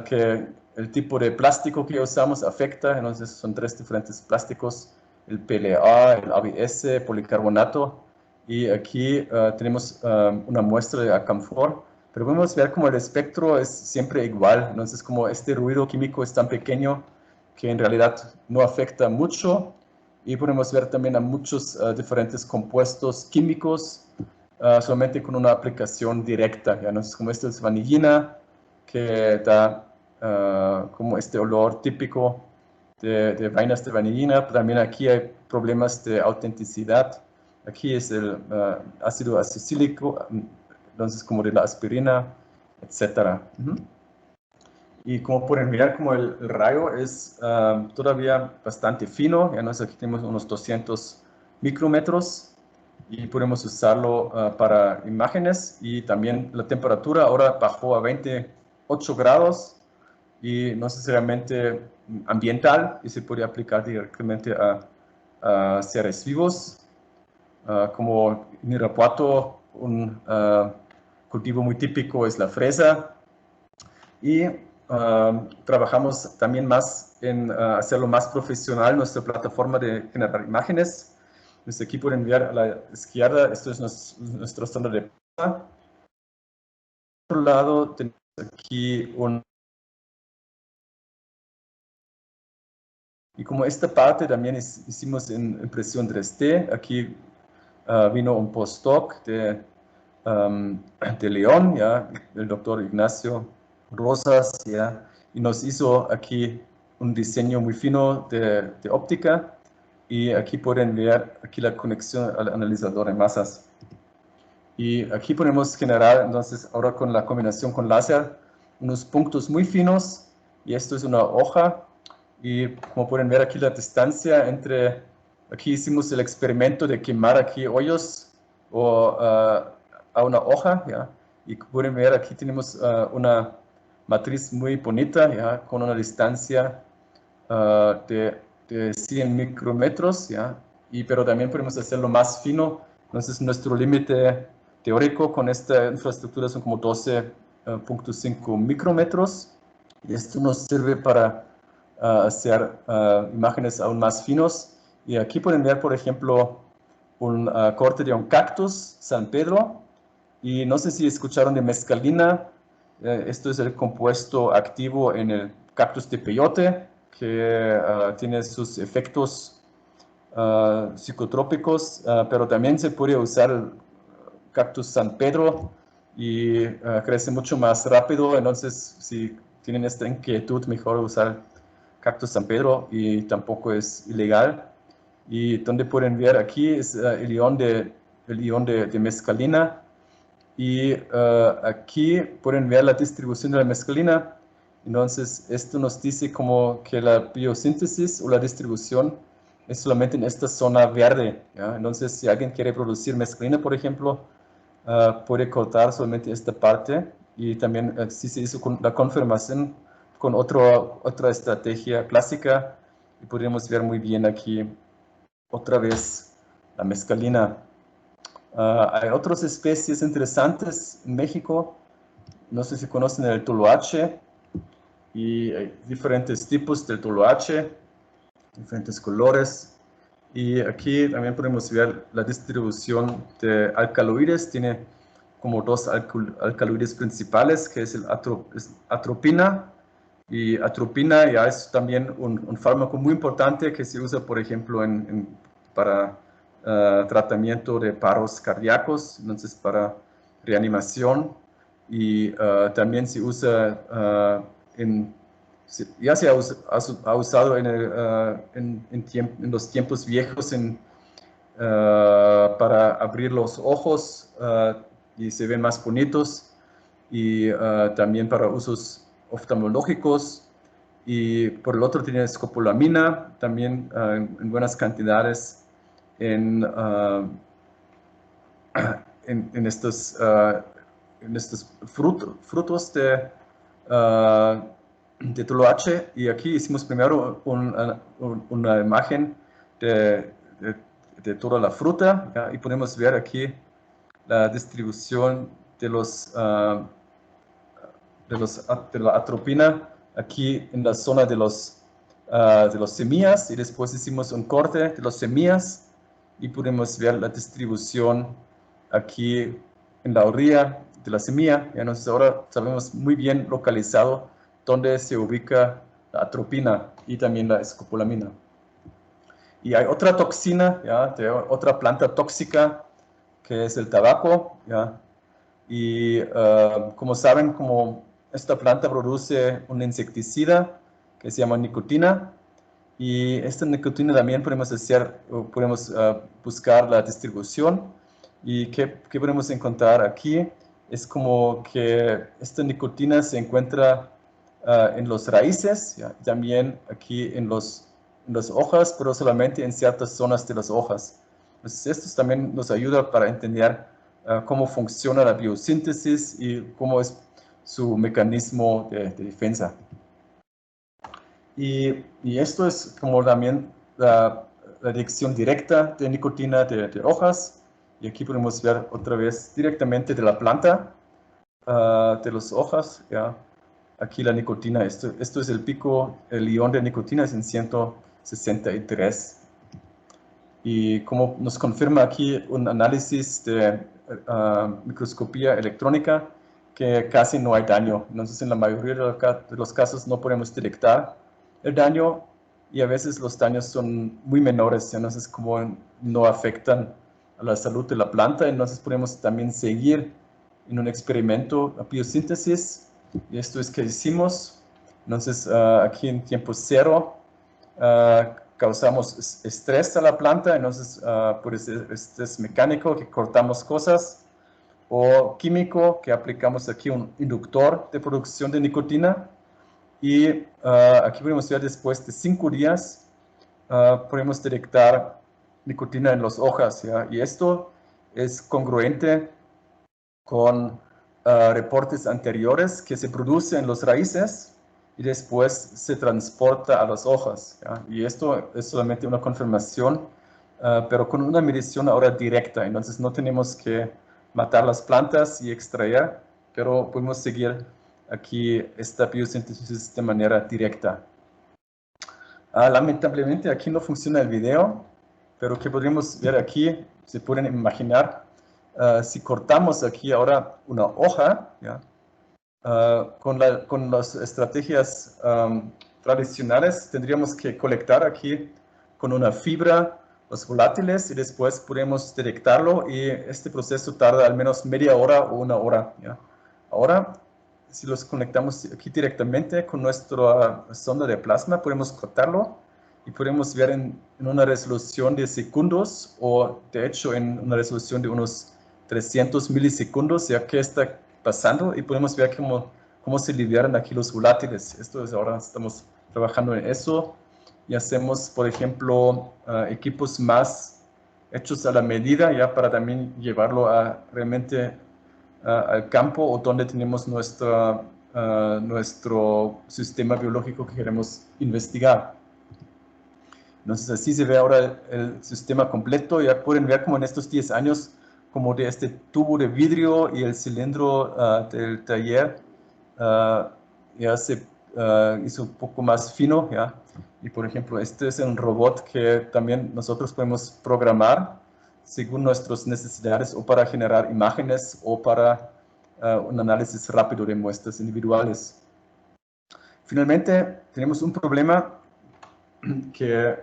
que el tipo de plástico que usamos afecta, entonces son 3 diferentes plásticos, el PLA, el ABS, policarbonato, y aquí tenemos una muestra de Acamfor, pero podemos ver como el espectro es siempre igual, entonces como este ruido químico es tan pequeño que en realidad no afecta mucho, y podemos ver también a muchos diferentes compuestos químicos solamente con una aplicación directa, ¿ya? Entonces como esto es vanillina, que da como este olor típico de vainas de vanillina, también aquí hay problemas de autenticidad. Aquí es el ácido acicílico, entonces como de la aspirina, etc. Y como pueden mirar, como el rayo es todavía bastante fino, ya aquí tenemos unos 200 micrómetros y podemos usarlo para imágenes y también la temperatura ahora bajó a 28 grados y no necesariamente ambiental y se puede aplicar directamente a seres vivos. Como en Irapuato, un cultivo muy típico es la fresa y trabajamos también más en hacerlo más profesional, nuestra plataforma de generar imágenes. Desde aquí pueden ver a la izquierda, esto es nuestro estándar de plasma. Por otro lado, tenemos aquí y como esta parte también hicimos en impresión 3D, aquí vino un postdoc de León, ¿ya? El doctor Ignacio Rosas, ¿ya? Y nos hizo aquí un diseño muy fino de óptica y aquí pueden ver aquí la conexión al analizador de masas. Y aquí podemos generar entonces ahora con la combinación con láser unos puntos muy finos y esto es una hoja y como pueden ver aquí la distancia entre, aquí hicimos el experimento de quemar aquí hoyos o a una hoja, ¿ya? Y pueden ver aquí tenemos una matriz muy bonita, ¿ya? Con una distancia de 100 micrómetros, ¿ya? Pero también podemos hacerlo más fino, entonces nuestro límite teórico con esta infraestructura son como 12.5 micrómetros y esto nos sirve para hacer imágenes aún más finos y aquí pueden ver por ejemplo un corte de un cactus San Pedro y no sé si escucharon de mescalina, esto es el compuesto activo en el cactus de peyote que tiene sus efectos psicotrópicos, pero también se puede usar el cactus San Pedro y crece mucho más rápido, entonces si tienen esta inquietud, mejor usar cactus San Pedro y tampoco es ilegal. Y donde pueden ver aquí es el ion de mescalina y aquí pueden ver la distribución de la mescalina. Entonces esto nos dice como que la biosíntesis o la distribución es solamente en esta zona verde, ¿ya? Entonces, si alguien quiere producir mesclina, por ejemplo, puede cortar solamente esta parte, y también si se hizo con la confirmación con otra estrategia clásica, y podríamos ver muy bien aquí otra vez la mescalina. Hay otras especies interesantes en México, no sé si conocen el toloache, y hay diferentes tipos del toloache, diferentes colores. Y aquí también podemos ver la distribución de alcaloides. Tiene como dos alcaloides principales, que es el atropina. Y atropina ya es también un fármaco muy importante que se usa, por ejemplo, para tratamiento de paros cardíacos, entonces para reanimación. Y también se usa ya se ha usado en los tiempos viejos para abrir los ojos y se ven más bonitos, y también para usos oftalmológicos. Y por el otro tiene escopolamina, también en buenas cantidades en, en estos frutos de toloache. Y aquí hicimos primero una imagen de toda la fruta, ¿ya? Y podemos ver aquí la distribución de de la atropina aquí en la zona de los semillas, y después hicimos un corte de las semillas y podemos ver la distribución aquí en la orilla de la semilla. Y entonces ahora sabemos muy bien localizado dónde se ubica la atropina y también la escopolamina. Y hay otra toxina, ¿ya? De otra planta tóxica, que es el tabaco, ¿ya? Y como saben, como esta planta produce un insecticida que se llama nicotina, y esta nicotina también podemos buscar la distribución. Y ¿qué podemos encontrar aquí? Es como que esta nicotina se encuentra en las raíces, ¿ya? También aquí en las hojas, pero solamente en ciertas zonas de las hojas. Entonces, esto también nos ayuda para entender cómo funciona la biosíntesis y cómo es su mecanismo de defensa. Y esto es como también la dirección directa de nicotina de hojas. Y aquí podemos ver otra vez directamente de la planta, de las hojas, ¿ya? Aquí la nicotina, esto es el pico, el ion de nicotina es en 163. Y como nos confirma aquí un análisis de microscopía electrónica, que casi no hay daño. Entonces, en la mayoría de los casos no podemos detectar el daño, y a veces los daños son muy menores, entonces como no afectan a la salud de la planta. Entonces podemos también seguir en un experimento a biosíntesis, y esto es que hicimos. Entonces aquí en tiempo cero causamos estrés a la planta, entonces puede ser estrés mecánico, que cortamos cosas, o químico, que aplicamos aquí un inductor de producción de nicotina. Y aquí podemos ver después de 5 días, podemos detectar nicotina en las hojas, ¿ya? Y esto es congruente con reportes anteriores que se producen en las raíces y después se transporta a las hojas, ¿ya? Y esto es solamente una confirmación, pero con una medición ahora directa. Entonces no tenemos que matar las plantas y extraer, pero podemos seguir aquí esta biosíntesis de manera directa. Lamentablemente aquí no funciona el video, pero que podríamos ver aquí, se pueden imaginar, si cortamos aquí ahora una hoja, ¿ya? Con las estrategias tradicionales tendríamos que colectar aquí con una fibra los volátiles, y después podemos detectarlo, y este proceso tarda al menos media hora o una hora, ¿ya? Ahora, si los conectamos aquí directamente con nuestra sonda de plasma, podemos cortarlo y podemos ver en una resolución de segundos, o de hecho en una resolución de unos 300 milisegundos, ya que está pasando, y podemos ver cómo se liberan aquí los volátiles. Esto es, ahora estamos trabajando en eso, y hacemos, por ejemplo, equipos más hechos a la medida, ya para también llevarlo realmente al campo o donde tenemos nuestro sistema biológico que queremos investigar. Entonces así se ve ahora el sistema completo. Ya pueden ver como en estos 10 años, como de este tubo de vidrio y el cilindro del taller ya se hizo un poco más fino, ¿ya? Y por ejemplo, este es un robot que también nosotros podemos programar según nuestras necesidades o para generar imágenes o para un análisis rápido de muestras individuales. Finalmente, tenemos un problema que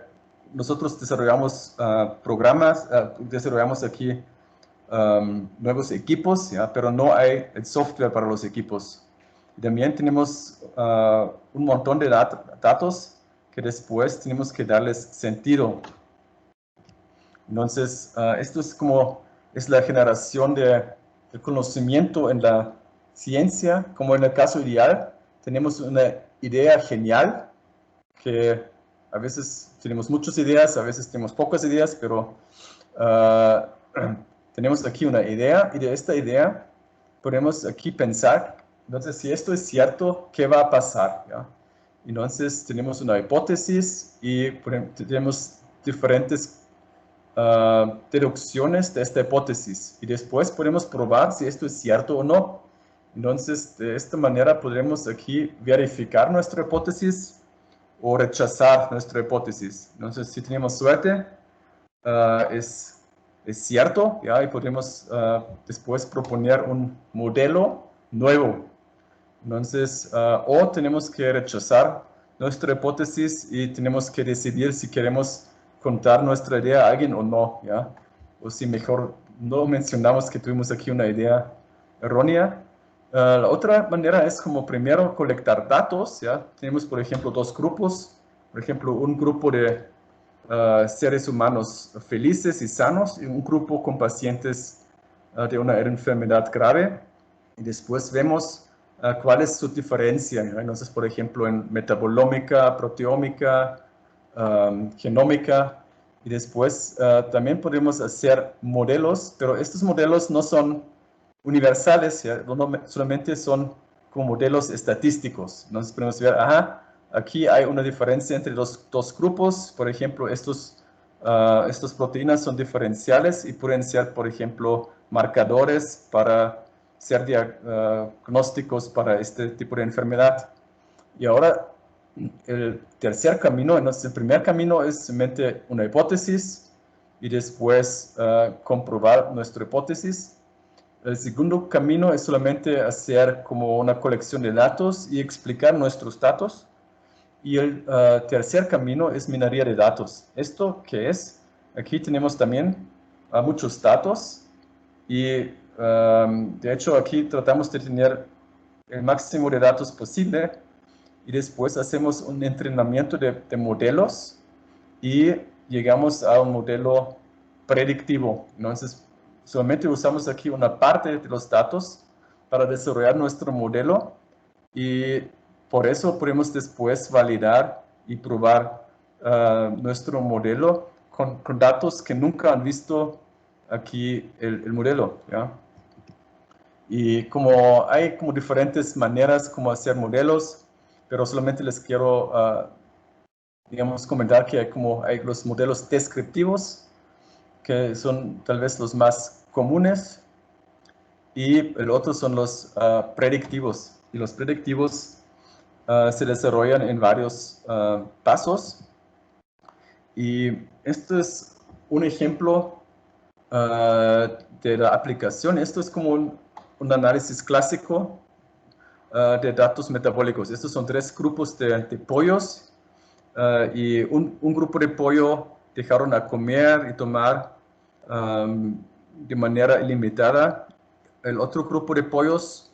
nosotros desarrollamos programas, desarrollamos aquí nuevos equipos, ¿ya? Pero no hay el software para los equipos. Y también tenemos un montón de datos que después tenemos que darles sentido. Entonces, esto es la generación de conocimiento en la ciencia, como en el caso ideal, tenemos una idea genial que a veces tenemos muchas ideas, a veces tenemos pocas ideas, pero tenemos aquí una idea y de esta idea podemos aquí pensar, entonces si esto es cierto, ¿qué va a pasar? ¿Ya? Entonces tenemos una hipótesis y tenemos diferentes deducciones de esta hipótesis y después podemos probar si esto es cierto o no. Entonces de esta manera podremos aquí verificar nuestra hipótesis o rechazar nuestra hipótesis. Entonces, si tenemos suerte, es cierto, ¿ya? Y podemos después proponer un modelo nuevo. Entonces, o tenemos que rechazar nuestra hipótesis y tenemos que decidir si queremos contar nuestra idea a alguien o no, ¿ya? O si mejor no mencionamos que tuvimos aquí una idea errónea. La otra manera es como primero colectar datos, ¿ya? Tenemos, por ejemplo, dos grupos. Por ejemplo, un grupo de seres humanos felices y sanos y un grupo con pacientes de una enfermedad grave. Y después vemos cuál es su diferencia, ¿no? Entonces, por ejemplo, en metabolómica, proteómica, genómica. Y después también podemos hacer modelos, pero estos modelos no son universales, ¿ya? Solamente son como modelos estadísticos. Entonces podemos ver, aquí hay una diferencia entre los dos grupos. Por ejemplo, estas proteínas son diferenciales y pueden ser, por ejemplo, marcadores para ser diagnósticos para este tipo de enfermedad. Y ahora, el tercer camino, entonces el primer camino es simplemente una hipótesis y después comprobar nuestra hipótesis. El segundo camino es solamente hacer como una colección de datos y explicar nuestros datos. Y el tercer camino es minería de datos. ¿Esto qué es? Aquí tenemos también muchos datos y de hecho aquí tratamos de tener el máximo de datos posible y después hacemos un entrenamiento de modelos y llegamos a un modelo predictivo. Entonces, solamente usamos aquí una parte de los datos para desarrollar nuestro modelo y por eso podemos después validar y probar nuestro modelo con datos que nunca han visto aquí el modelo, ¿ya? Y como hay como diferentes maneras como hacer modelos, pero solamente les quiero, digamos, comentar que hay los modelos descriptivos, que son tal vez los más comunes, y el otro son los predictivos. Y los predictivos se desarrollan en varios pasos. Y esto es un ejemplo de la aplicación. Esto es como un análisis clásico de datos metabólicos. Estos son 3 grupos de pollos y un grupo de pollo dejaron a comer y tomar de manera ilimitada. El otro grupo de pollos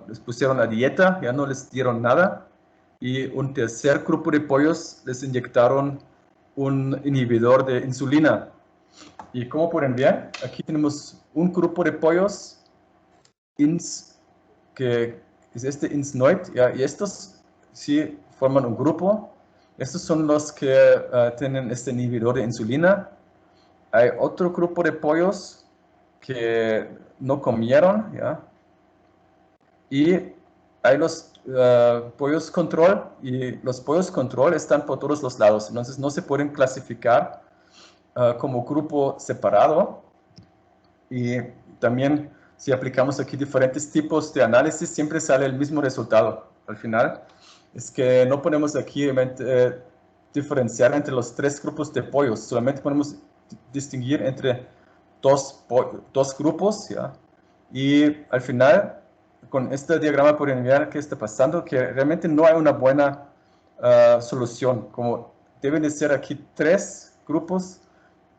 les pusieron a dieta, ya no les dieron nada. Y un tercer grupo de pollos les inyectaron un inhibidor de insulina. Y como pueden ver, aquí tenemos un grupo de pollos que es este insnoid, ¿ya? Y estos sí forman un grupo. Estos son los que tienen este inhibidor de insulina. Hay otro grupo de pollos que no comieron, ¿ya? Y hay los pollos control, y los pollos control están por todos los lados, entonces no se pueden clasificar como grupo separado. Y también, si aplicamos aquí diferentes tipos de análisis, siempre sale el mismo resultado al final. Es que no podemos aquí diferenciar entre los tres grupos de pollos, solamente podemos distinguir entre dos grupos, ¿ya? Y al final, con este diagrama podemos ver qué está pasando, que realmente no hay una buena solución, como deben de ser aquí tres grupos,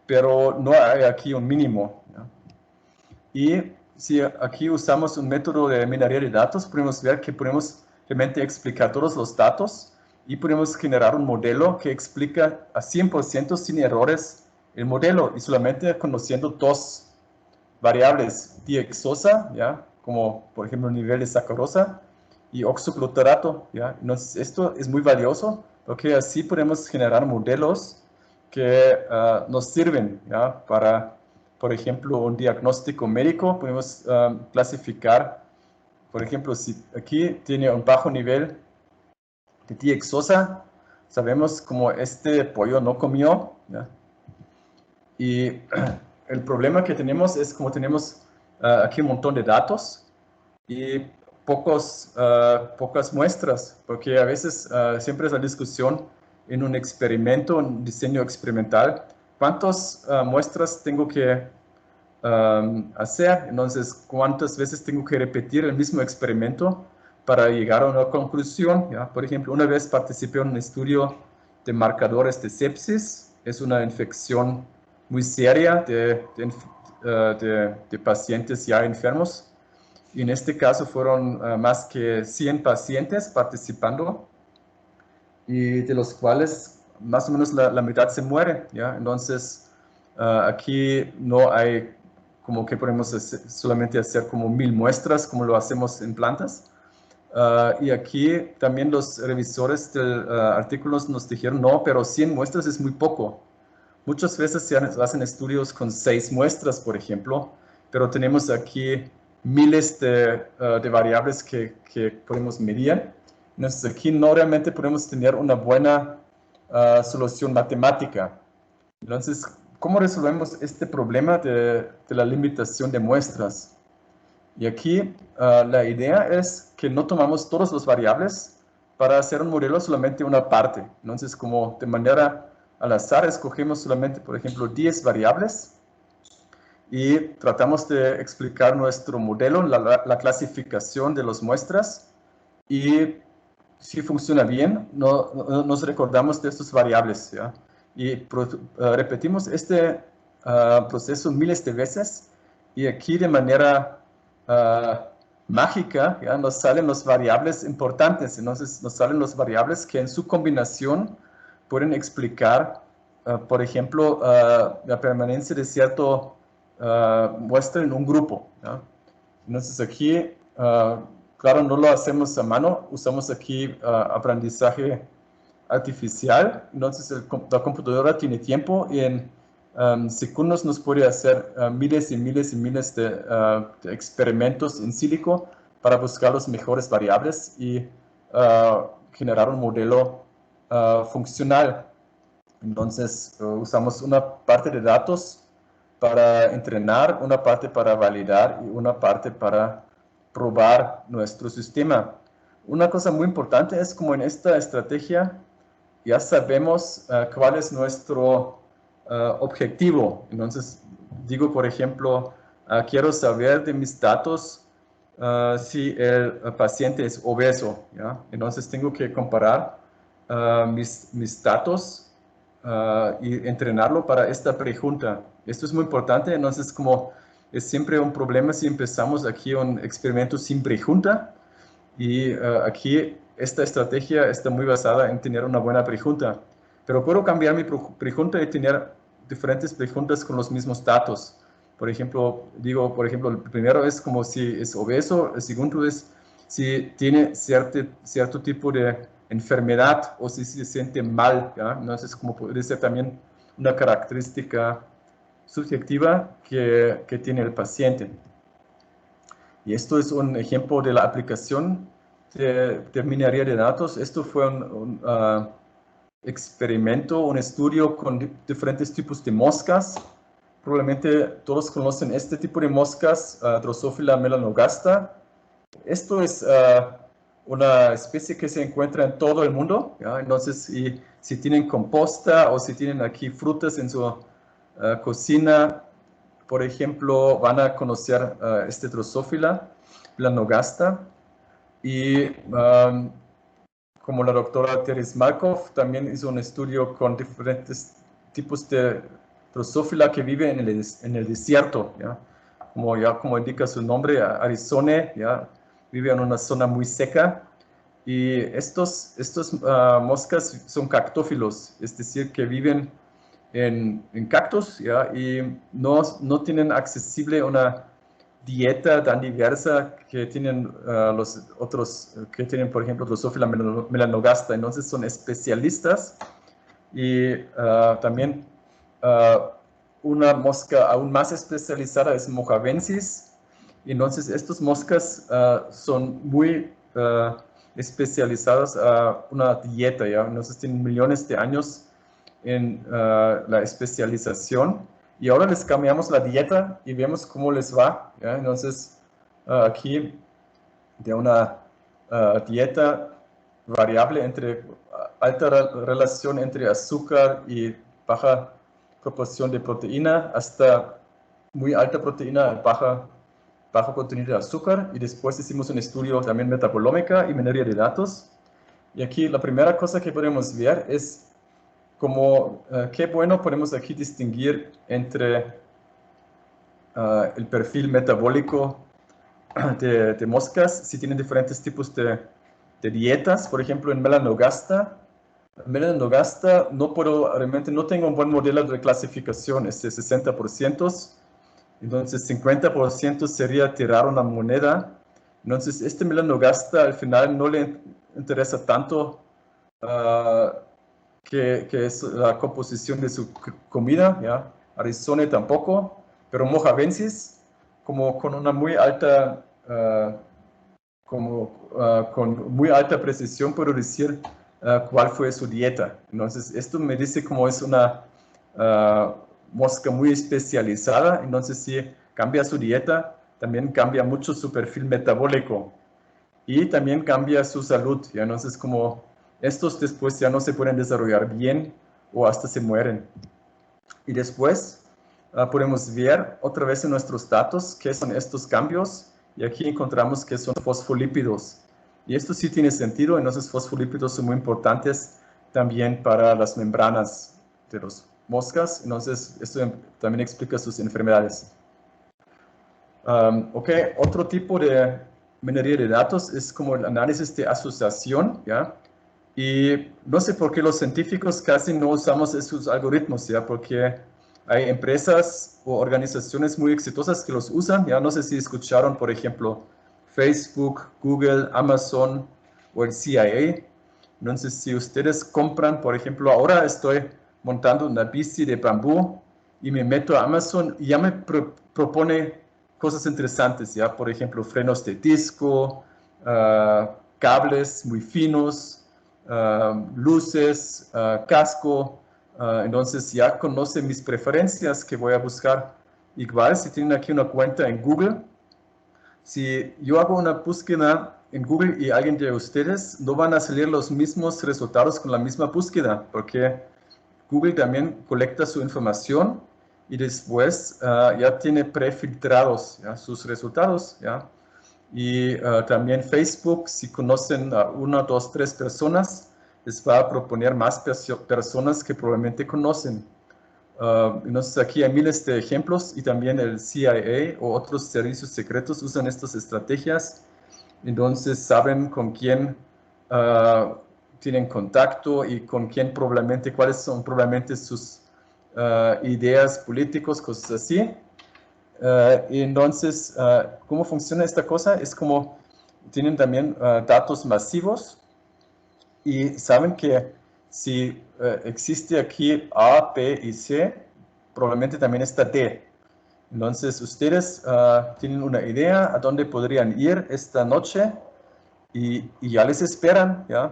pero no hay aquí un mínimo, ¿ya? Y si aquí usamos un método de minería de datos, podemos ver que podemos realmente explicar todos los datos y podemos generar un modelo que explica a 100% sin errores el modelo, y solamente conociendo dos variables, diexosa, ¿ya? Como por ejemplo el nivel de sacarosa, y oxoglutarato, ¿ya? Entonces esto es muy valioso porque así podemos generar modelos que nos sirven, ¿ya? Para, por ejemplo, un diagnóstico médico. Podemos clasificar, por ejemplo, si aquí tiene un bajo nivel de diexosa, sabemos como este pollo no comió, ¿ya? Y el problema que tenemos es como tenemos aquí un montón de datos y pocas muestras, porque a veces siempre es la discusión en un experimento, un diseño experimental, ¿cuántas muestras tengo que hacer? Entonces, ¿cuántas veces tengo que repetir el mismo experimento para llegar a una conclusión? ¿Ya? Por ejemplo, una vez participé en un estudio de marcadores de sepsis. Es una infección muy seria de pacientes ya enfermos. Y en este caso fueron más que 100 pacientes participando, y de los cuales más o menos la mitad se muere, ¿ya? Entonces, aquí no hay como que podemos solamente hacer como 1000 muestras, como lo hacemos en plantas. Y aquí también los revisores del artículo nos dijeron, no, pero 100 muestras es muy poco. Muchas veces se hacen estudios con 6 muestras, por ejemplo, pero tenemos aquí miles de variables que podemos medir. Entonces aquí no realmente podemos tener una buena solución matemática. Entonces, ¿cómo resolvemos este problema de la limitación de muestras? Y aquí la idea es que no tomamos todas las variables para hacer un modelo, solamente una parte. Entonces, como de manera al azar, escogemos solamente, por ejemplo, 10 variables y tratamos de explicar nuestro modelo, la clasificación de las muestras, y si funciona bien, nos recordamos de estas variables, ¿ya? Y repetimos este proceso miles de veces, y aquí de manera mágica, ¿ya? Nos salen las variables importantes. Entonces nos salen las variables que en su combinación pueden explicar, por ejemplo, la permanencia de cierto muestra en un grupo, ¿ya? Entonces aquí, claro, no lo hacemos a mano, usamos aquí aprendizaje artificial. Entonces la computadora tiene tiempo, y en segundos nos puede hacer miles y miles y miles de experimentos in silico para buscar las mejores variables y generar un modelo funcional. Entonces usamos una parte de datos para entrenar, una parte para validar y una parte para probar nuestro sistema. Una cosa muy importante es como en esta estrategia ya sabemos cuál es nuestro objetivo. Entonces digo, por ejemplo, quiero saber de mis datos si el paciente es obeso, ¿ya? Entonces tengo que comparar mis datos y entrenarlo para esta pregunta. Esto es muy importante. Entonces, como es siempre un problema si empezamos aquí un experimento sin pregunta, y aquí esta estrategia está muy basada en tener una buena pregunta, pero puedo cambiar mi pregunta y tener diferentes preguntas con los mismos datos. Por ejemplo, digo, por ejemplo, el primero es como si es obeso, el segundo es si tiene cierto tipo de enfermedad o si se siente mal, ¿ya? Entonces, como puede ser también una característica subjetiva que tiene el paciente. Y esto es un ejemplo de la aplicación de minería de datos. Esto fue un experimento, un estudio con diferentes tipos de moscas. Probablemente todos conocen este tipo de moscas, Drosophila melanogaster. Esto es una especie que se encuentra en todo el mundo, ¿ya? Entonces, si tienen composta o si tienen aquí frutas en su cocina, por ejemplo, van a conocer este Drosophila melanogaster. Y como la doctora Teres Markov también hizo un estudio con diferentes tipos de Drosophila que vive en el desierto, ¿ya? Como indica su nombre, Arizona, ¿ya? Vive en una zona muy seca. Y estos moscas son cactófilos, es decir, que viven en cactus, ¿ya? Y no tienen accesible una dieta tan diversa que tienen los otros, que tienen, por ejemplo, Drosophila melanogaster. Entonces son especialistas y también una mosca aún más especializada es Mojavensis. Entonces estas moscas son muy especializadas a una dieta, ¿ya? Entonces tienen millones de años en la especialización. Y ahora les cambiamos la dieta y vemos cómo les va, ¿ya? Entonces, aquí de una dieta variable entre alta relación entre azúcar y baja proporción de proteína hasta muy alta proteína, bajo contenido de azúcar. Y después hicimos un estudio también metabolómica y minería de datos. Y aquí la primera cosa que podemos ver es como qué bueno podemos aquí distinguir entre el perfil metabólico de moscas, si tienen diferentes tipos de dietas. Por ejemplo, en Melanogasta realmente no tengo un buen modelo de clasificación, es de 60%, entonces 50% sería tirar una moneda. Entonces, este Melanogasta al final no le interesa tanto que es la composición de su comida, ¿ya? Arizona tampoco, pero Mojavensis, como con una muy alta, con muy alta precisión puedo decir cuál fue su dieta. Entonces, esto me dice cómo es una mosca muy especializada, entonces si cambia su dieta, también cambia mucho su perfil metabólico y también cambia su salud, ¿ya? Entonces, como estos después ya no se pueden desarrollar bien o hasta se mueren. Y después podemos ver otra vez en nuestros datos qué son estos cambios y aquí encontramos que son fosfolípidos. Y esto sí tiene sentido, entonces fosfolípidos son muy importantes también para las membranas de las moscas, entonces esto también explica sus enfermedades. Ok, otro tipo de minería de datos es como el análisis de asociación, ¿ya? Y no sé por qué los científicos casi no usamos esos algoritmos, ¿ya? Porque hay empresas o organizaciones muy exitosas que los usan, ¿ya? No sé si escucharon, por ejemplo, Facebook, Google, Amazon o el CIA. Entonces, si ustedes compran, por ejemplo, ahora estoy montando una bici de bambú y me meto a Amazon y ya me propone cosas interesantes, ¿ya? Por ejemplo, frenos de disco, cables muy finos, luces, casco. Entonces ya conoce mis preferencias que voy a buscar. Igual, si tienen aquí una cuenta en Google, si yo hago una búsqueda en Google y alguien de ustedes, no van a salir los mismos resultados con la misma búsqueda, porque Google también colecta su información y después ya tiene prefiltrados, ¿ya? Sus resultados, ¿ya? Y también Facebook, si conocen a 1, 2, 3 personas, les va a proponer más personas que probablemente conocen. Entonces aquí hay miles de ejemplos y también el CIA o otros servicios secretos usan estas estrategias. Entonces saben con quién tienen contacto y con quién probablemente, cuáles son probablemente sus ideas políticos, cosas así. Y entonces, ¿cómo funciona esta cosa? Es como tienen también datos masivos Y saben que si existe aquí A, B y C, probablemente también está D. Entonces, ustedes tienen una idea a dónde podrían ir esta noche y ya les esperan, ¿ya?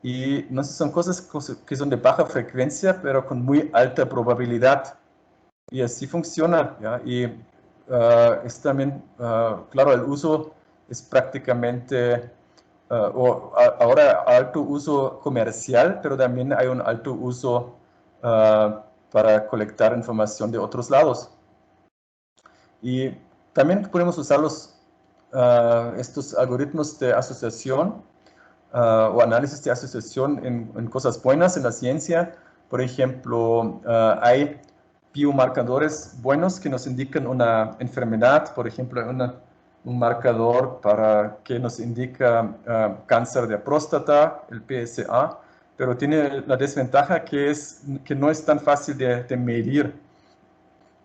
Y no sé, son cosas que son de baja frecuencia, pero con muy alta probabilidad. Y así funciona, ¿ya? Y es también, claro, el uso es prácticamente, ahora alto uso comercial, pero también hay un alto uso para colectar información de otros lados. Y también podemos usar estos algoritmos de asociación o análisis de asociación en cosas buenas en la ciencia. Por ejemplo, hay biomarcadores buenos que nos indican una enfermedad, por ejemplo, un marcador que nos indica cáncer de próstata, el PSA, pero tiene la desventaja que no es tan fácil de medir.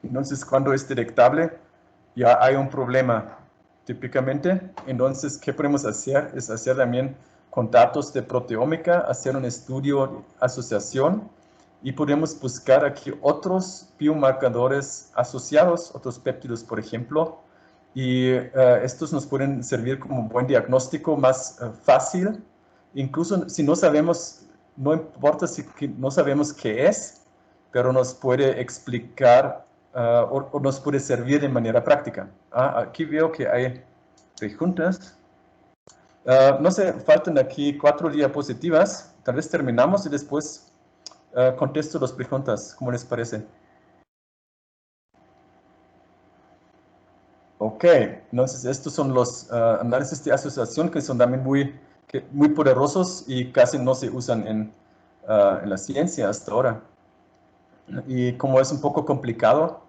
Entonces, cuando es detectable, ya hay un problema típicamente. Entonces, ¿qué podemos hacer? Es hacer también con datos de proteómica, hacer un estudio de asociación y podemos buscar aquí otros biomarcadores asociados, otros péptidos, por ejemplo, y estos nos pueden servir como un buen diagnóstico más fácil, incluso si no sabemos, no importa si no sabemos qué es, pero nos puede explicar o nos puede servir de manera práctica. Aquí veo que hay preguntas. No sé, faltan aquí 4 diapositivas. Tal vez terminamos y después contesto las preguntas. ¿Cómo les parece? Ok, entonces estos son los análisis de asociación que son también muy poderosos y casi no se usan en la ciencia hasta ahora. Y como es un poco complicado,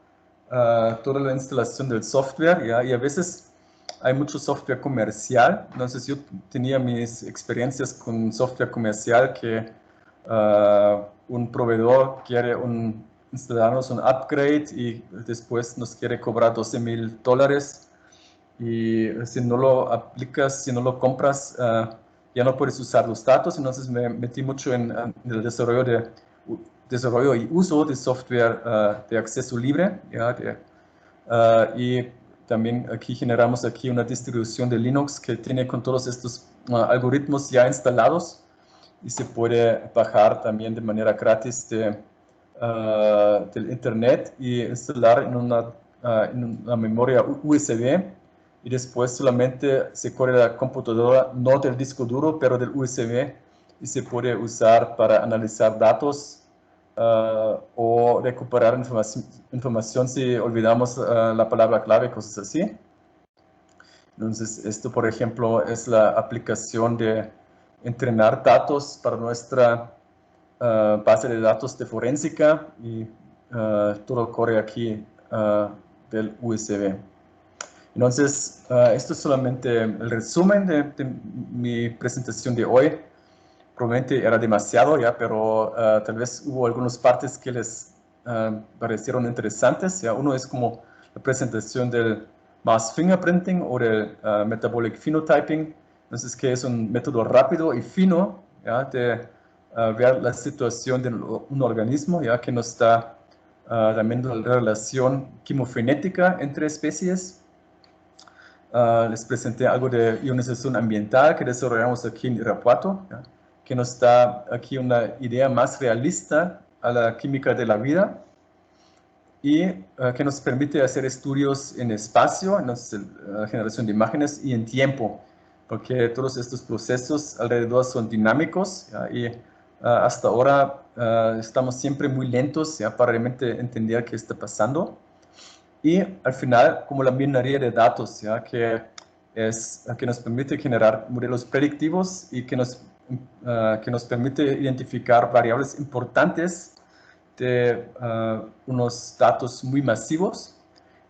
toda la instalación del software, ¿ya? Y a veces hay mucho software comercial. Entonces yo tenía mis experiencias con software comercial que un proveedor quiere instalarnos un upgrade y después nos quiere cobrar $12,000 y si no lo aplicas, si no lo compras, ya no puedes usar los datos. Entonces me metí mucho en el desarrollo y uso de software de acceso libre, ¿ya? Y también aquí generamos aquí una distribución de Linux que tiene con todos estos algoritmos ya instalados y se puede bajar también de manera gratis del internet y instalar en una memoria USB y después solamente se corre la computadora, no del disco duro, pero del USB y se puede usar para analizar datos o recuperar información si olvidamos la palabra clave, cosas así. Entonces, esto, por ejemplo, es la aplicación de entrenar datos para nuestra base de datos de forénsica y todo corre aquí del USB. Entonces, esto es solamente el resumen de mi presentación de hoy. Probablemente era demasiado ya, pero tal vez hubo algunas partes que les parecieron interesantes. Ya. Uno es como la presentación del mass fingerprinting o del metabolic phenotyping. Entonces, que es un método rápido y fino, ya, de ver la situación de un organismo, ya que nos da también la relación quimofenética entre especies. Les presenté algo de ionización ambiental que desarrollamos aquí en Irapuato, ¿ya? Que nos da aquí una idea más realista a la química de la vida y que nos permite hacer estudios en espacio, en la generación de imágenes y en tiempo, porque todos estos procesos alrededor son dinámicos, ¿ya? Y hasta ahora estamos siempre muy lentos, ¿ya? Para realmente entender qué está pasando. Y al final, como la minería de datos, ¿ya? Que nos permite generar modelos predictivos y que nos permite identificar variables importantes de unos datos muy masivos.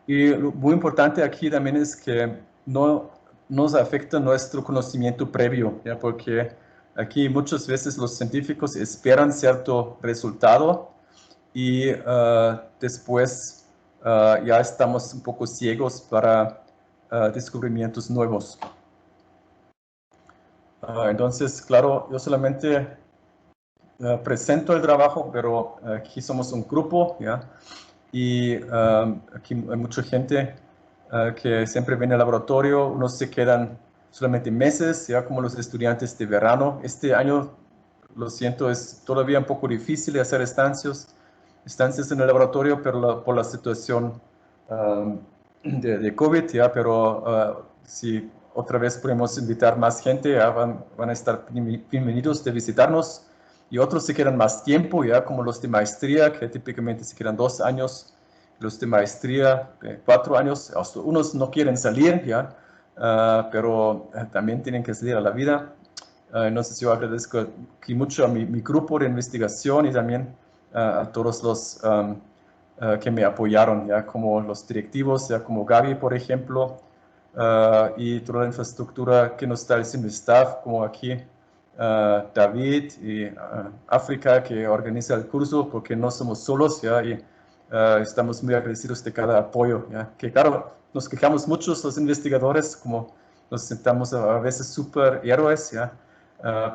Y lo muy importante aquí también es que no nos afecta nuestro conocimiento previo, ¿ya? Porque aquí muchas veces los científicos esperan cierto resultado y después ya estamos un poco ciegos para descubrimientos nuevos. Entonces, claro, yo solamente presento el trabajo, pero aquí somos un grupo, ¿ya? Y aquí hay mucha gente que siempre viene al laboratorio, unos se quedan solamente meses, ya como los estudiantes de verano. Este año, lo siento, es todavía un poco difícil de hacer estancias en el laboratorio por la situación de COVID, ya, pero si otra vez podemos invitar más gente, ya van a estar bienvenidos de visitarnos. Y otros se quedan más tiempo, ya como los de maestría, que típicamente se quedan 2 años, los de maestría 4 años, unos no quieren salir, ya, pero también tienen que salir a la vida. Entonces yo agradezco aquí mucho a mi grupo de investigación y también a todos los que me apoyaron, ya como los directivos, ya como Gaby, por ejemplo, y toda la infraestructura que nos da el CIMSTAF, como aquí David y África, que organiza el curso, porque no somos solos, ya, y estamos muy agradecidos de cada apoyo, ya, que claro, nos quejamos muchos los investigadores, como nos sentamos a veces súper héroes, ya,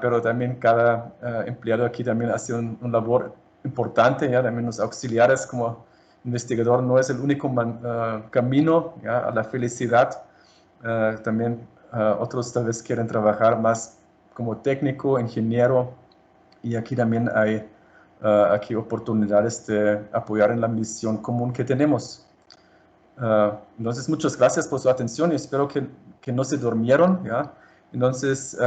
pero también cada empleado aquí también hace un labor importante, ya, también los auxiliares como investigador no es el único camino, ya, a la felicidad. También otros tal vez quieren trabajar más como técnico, ingeniero, y aquí también hay aquí oportunidades de apoyar en la misión común que tenemos. Entonces, muchas gracias por su atención y espero que no se durmieron, ¿ya? Entonces,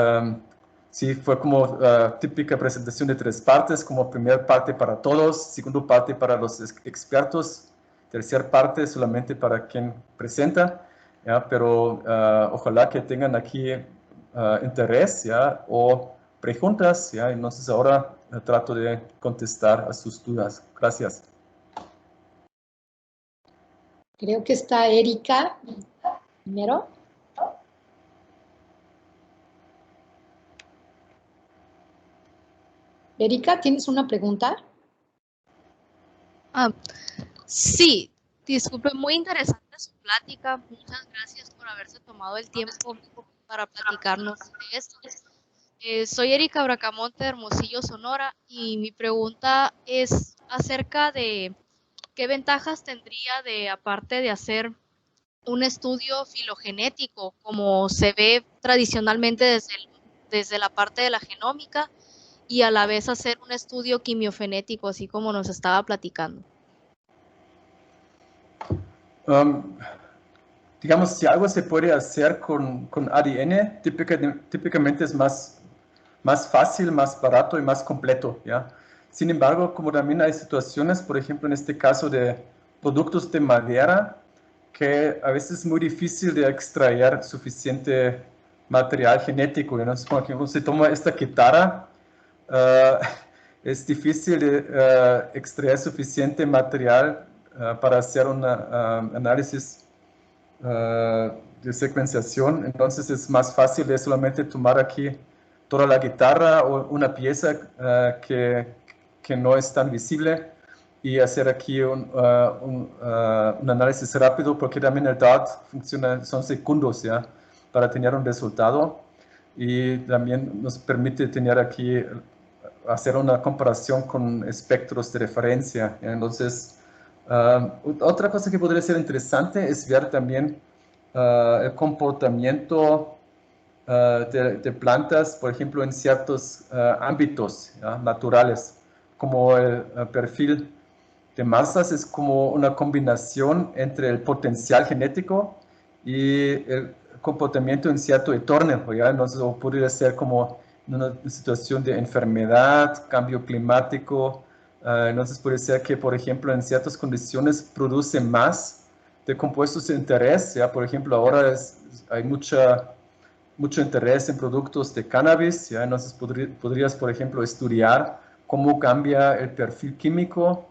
sí, fue como típica presentación de 3 partes, como primera parte para todos, segunda parte para los expertos, tercera parte solamente para quien presenta, ¿ya? Pero ojalá que tengan aquí interés, ¿ya? O preguntas, ¿ya? Entonces, ahora trato de contestar a sus dudas. Gracias. Creo que está Erika primero. Erika, ¿tienes una pregunta? Sí, disculpe, muy interesante su plática. Muchas gracias por haberse tomado el tiempo para platicarnos de esto. Soy Erika Bracamonte de Hermosillo, Sonora, y mi pregunta es acerca de qué ventajas tendría aparte de hacer un estudio filogenético, como se ve tradicionalmente desde la parte de la genómica, y a la vez hacer un estudio quimiofenético, así como nos estaba platicando. Digamos, si algo se puede hacer con ADN, típicamente es más fácil, más barato y más completo, ¿ya? Sin embargo, como también hay situaciones, por ejemplo, en este caso de productos de madera, que a veces es muy difícil de extraer suficiente material genético, ¿no? Por ejemplo, se toma esta guitarra, es difícil de extraer suficiente material para hacer un análisis de secuenciación, entonces es más fácil de solamente tomar aquí toda la guitarra o una pieza que no es tan visible y hacer aquí un análisis rápido, porque también el DART funciona, son segundos, ¿ya? Para tener un resultado, y también nos permite tener aquí, hacer una comparación con espectros de referencia, ¿ya? Entonces, otra cosa que podría ser interesante es ver también el comportamiento de plantas, por ejemplo, en ciertos ámbitos, ¿ya? Naturales, como el perfil de masas es como una combinación entre el potencial genético y el comportamiento en cierto entorno, ¿ya? Entonces, o podría ser como en una situación de enfermedad, cambio climático. Entonces, puede ser que, por ejemplo, en ciertas condiciones produce más de compuestos de interés, ¿ya? Por ejemplo, ahora hay mucho interés en productos de cannabis, ¿ya? Entonces, podrías, por ejemplo, estudiar cómo cambia el perfil químico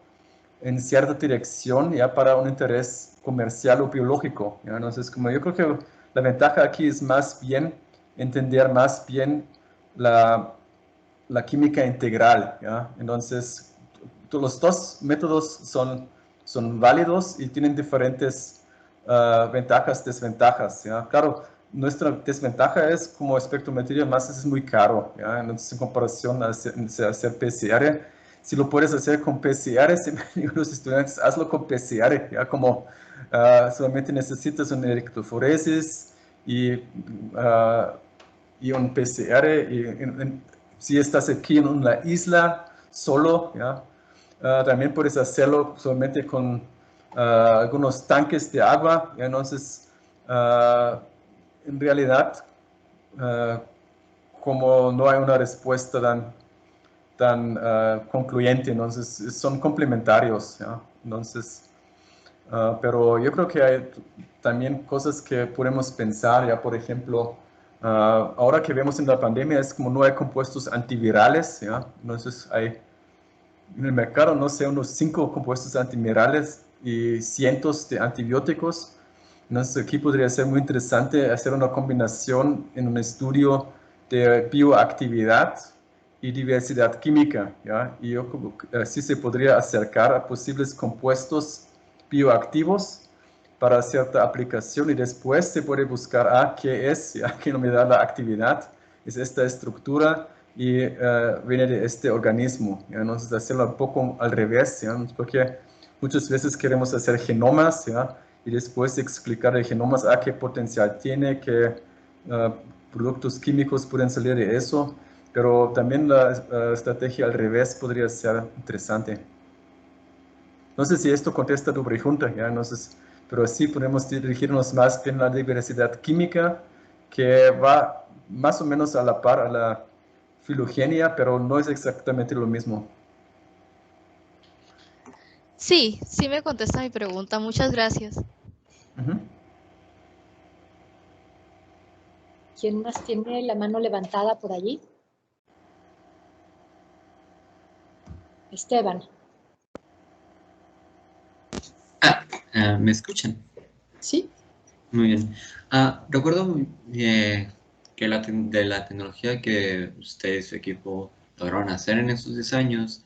en cierta dirección, ya, para un interés comercial o biológico, ¿ya? Entonces, como yo creo que la ventaja aquí es más bien entender más bien la química integral, ¿ya? Entonces, los 2 métodos son válidos y tienen diferentes ventajas, desventajas, ¿ya? Claro, nuestra desventaja es como espectrometría más es muy caro, ¿ya? Entonces en comparación a hacer PCR, si lo puedes hacer con PCR, se me digo a los estudiantes, hazlo con PCR, ¿ya? Como solamente necesitas una electroforesis y un PCR, y si estás aquí en una isla solo, ¿ya? También puedes hacerlo solamente con algunos tanques de agua, ¿ya? Entonces, en realidad, como no hay una respuesta tan concluyente, entonces son complementarios, ¿ya? Entonces, pero yo creo que hay también cosas que podemos pensar, ya por ejemplo, ahora que vemos en la pandemia es como no hay compuestos antivirales, ¿ya? Entonces hay en el mercado, no sé, unos 5 compuestos antivirales y cientos de antibióticos. Entonces aquí podría ser muy interesante hacer una combinación en un estudio de bioactividad y diversidad química, ¿ya? Y así se podría acercar a posibles compuestos bioactivos para cierta aplicación y después se puede buscar qué es, ¿ya? ¿Qué me da la actividad? Es esta estructura y viene de este organismo, ¿ya? Entonces hacerlo un poco al revés, ¿ya? Porque muchas veces queremos hacer genomas, ¿ya? Y después explicar el genoma, qué potencial tiene, qué productos químicos pueden salir de eso, pero también la estrategia al revés podría ser interesante. No sé si esto contesta tu pregunta, ¿ya? Entonces, pero sí podemos dirigirnos más en la diversidad química, que va más o menos a la par a la filogenia, pero no es exactamente lo mismo. Sí, sí me contesta mi pregunta. Muchas gracias. ¿Quién más tiene la mano levantada por allí? Esteban. ¿Me escuchan? Sí. Muy bien. Recuerdo que de la tecnología que usted y su equipo lograron hacer en esos 10 años,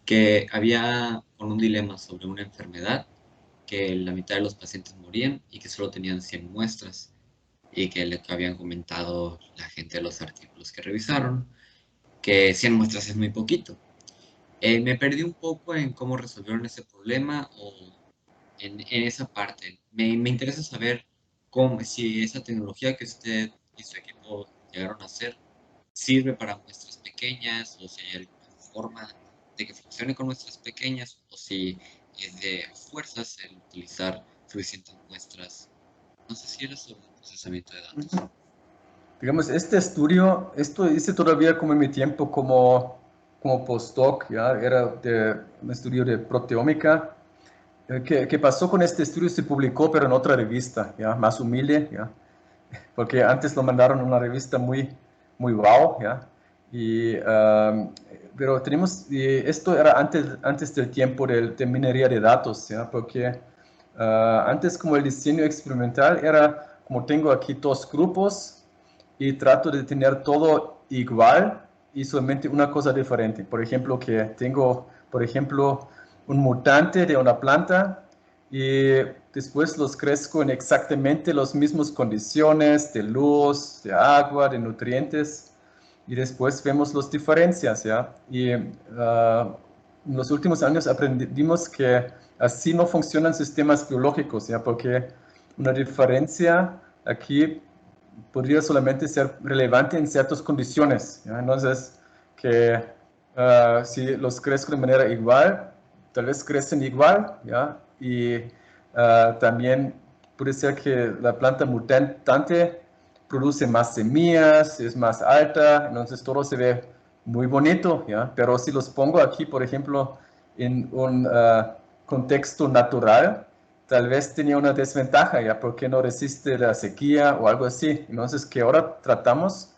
que había un dilema sobre una enfermedad, que la mitad de los pacientes morían y que solo tenían 100 muestras, y que le habían comentado la gente de los artículos que revisaron, que 100 muestras es muy poquito. Me perdí un poco en cómo resolvieron ese problema o en esa parte. Me interesa saber si esa tecnología que usted y su equipo llegaron a hacer sirve para muestras pequeñas o si hay alguna forma de que funcione con muestras pequeñas o si es de fuerzas el utilizar suficientes muestras. No sé si era sobre el procesamiento de datos. Digamos, este estudio, esto hice todavía como en mi tiempo como postdoc, ¿ya? Era un estudio de proteómica. ¿Qué pasó con este estudio? Se publicó, pero en otra revista, ¿ya? Más humilde, ¿ya? Porque antes lo mandaron a una revista muy wow, ¿ya? Pero esto era antes del tiempo de minería de datos, ¿ya? Porque antes como el diseño experimental era como tengo aquí 2 grupos y trato de tener todo igual y solamente una cosa diferente. Por ejemplo, que tengo, un mutante de una planta y después los crezco en exactamente las mismas condiciones de luz, de agua, de nutrientes y después vemos las diferencias, ¿ya? Y en los últimos años aprendimos que así no funcionan sistemas biológicos, ¿ya? Porque una diferencia aquí podría solamente ser relevante en ciertas condiciones, ¿ya? Entonces, que si los crezco de manera igual, tal vez crecen igual, ¿ya? Y también puede ser que la planta mutante produce más semillas, es más alta, entonces todo se ve muy bonito, ¿ya? Pero si los pongo aquí, por ejemplo, en un contexto natural, tal vez tenía una desventaja, ¿ya? Porque no resiste la sequía o algo así. Entonces, que ahora tratamos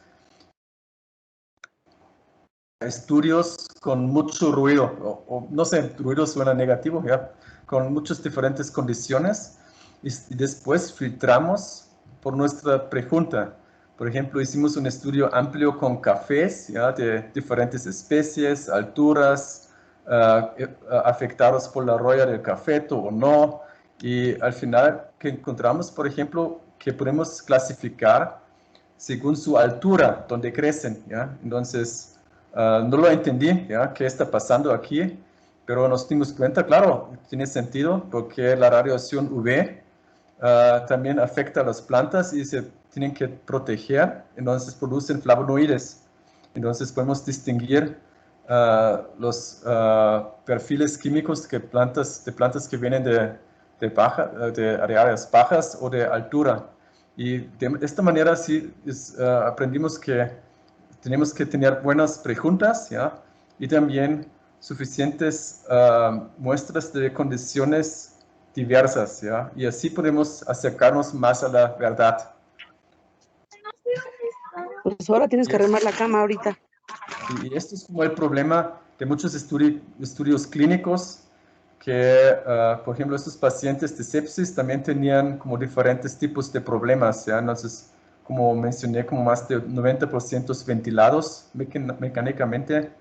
estudios con mucho ruido, o no sé, ruido suena negativo, ¿ya? Con muchas diferentes condiciones y después filtramos por nuestra pregunta. Por ejemplo, hicimos un estudio amplio con cafés, ¿ya? De diferentes especies, alturas, afectados por la roya del cafeto o no. Y al final que encontramos, por ejemplo, que podemos clasificar según su altura, donde crecen, ¿ya? Entonces, no lo entendí, ¿ya? ¿Qué está pasando aquí? Pero nos dimos cuenta, claro, tiene sentido, porque la radiación UV también afecta a las plantas y se tienen que proteger, entonces producen flavonoides. Entonces podemos distinguir los perfiles químicos de plantas que vienen de áreas bajas o de altura. Y de esta manera sí aprendimos que tenemos que tener buenas preguntas, ¿ya? Y también suficientes muestras de condiciones diversas, ¿ya? Y así podemos acercarnos más a la verdad. Pues ahora tienes que arreglar la cama ahorita. Y esto es como el problema de muchos estudios clínicos, que, por ejemplo, estos pacientes de sepsis también tenían como diferentes tipos de problemas, ¿ya? Entonces, como mencioné, como más de 90% ventilados mecánicamente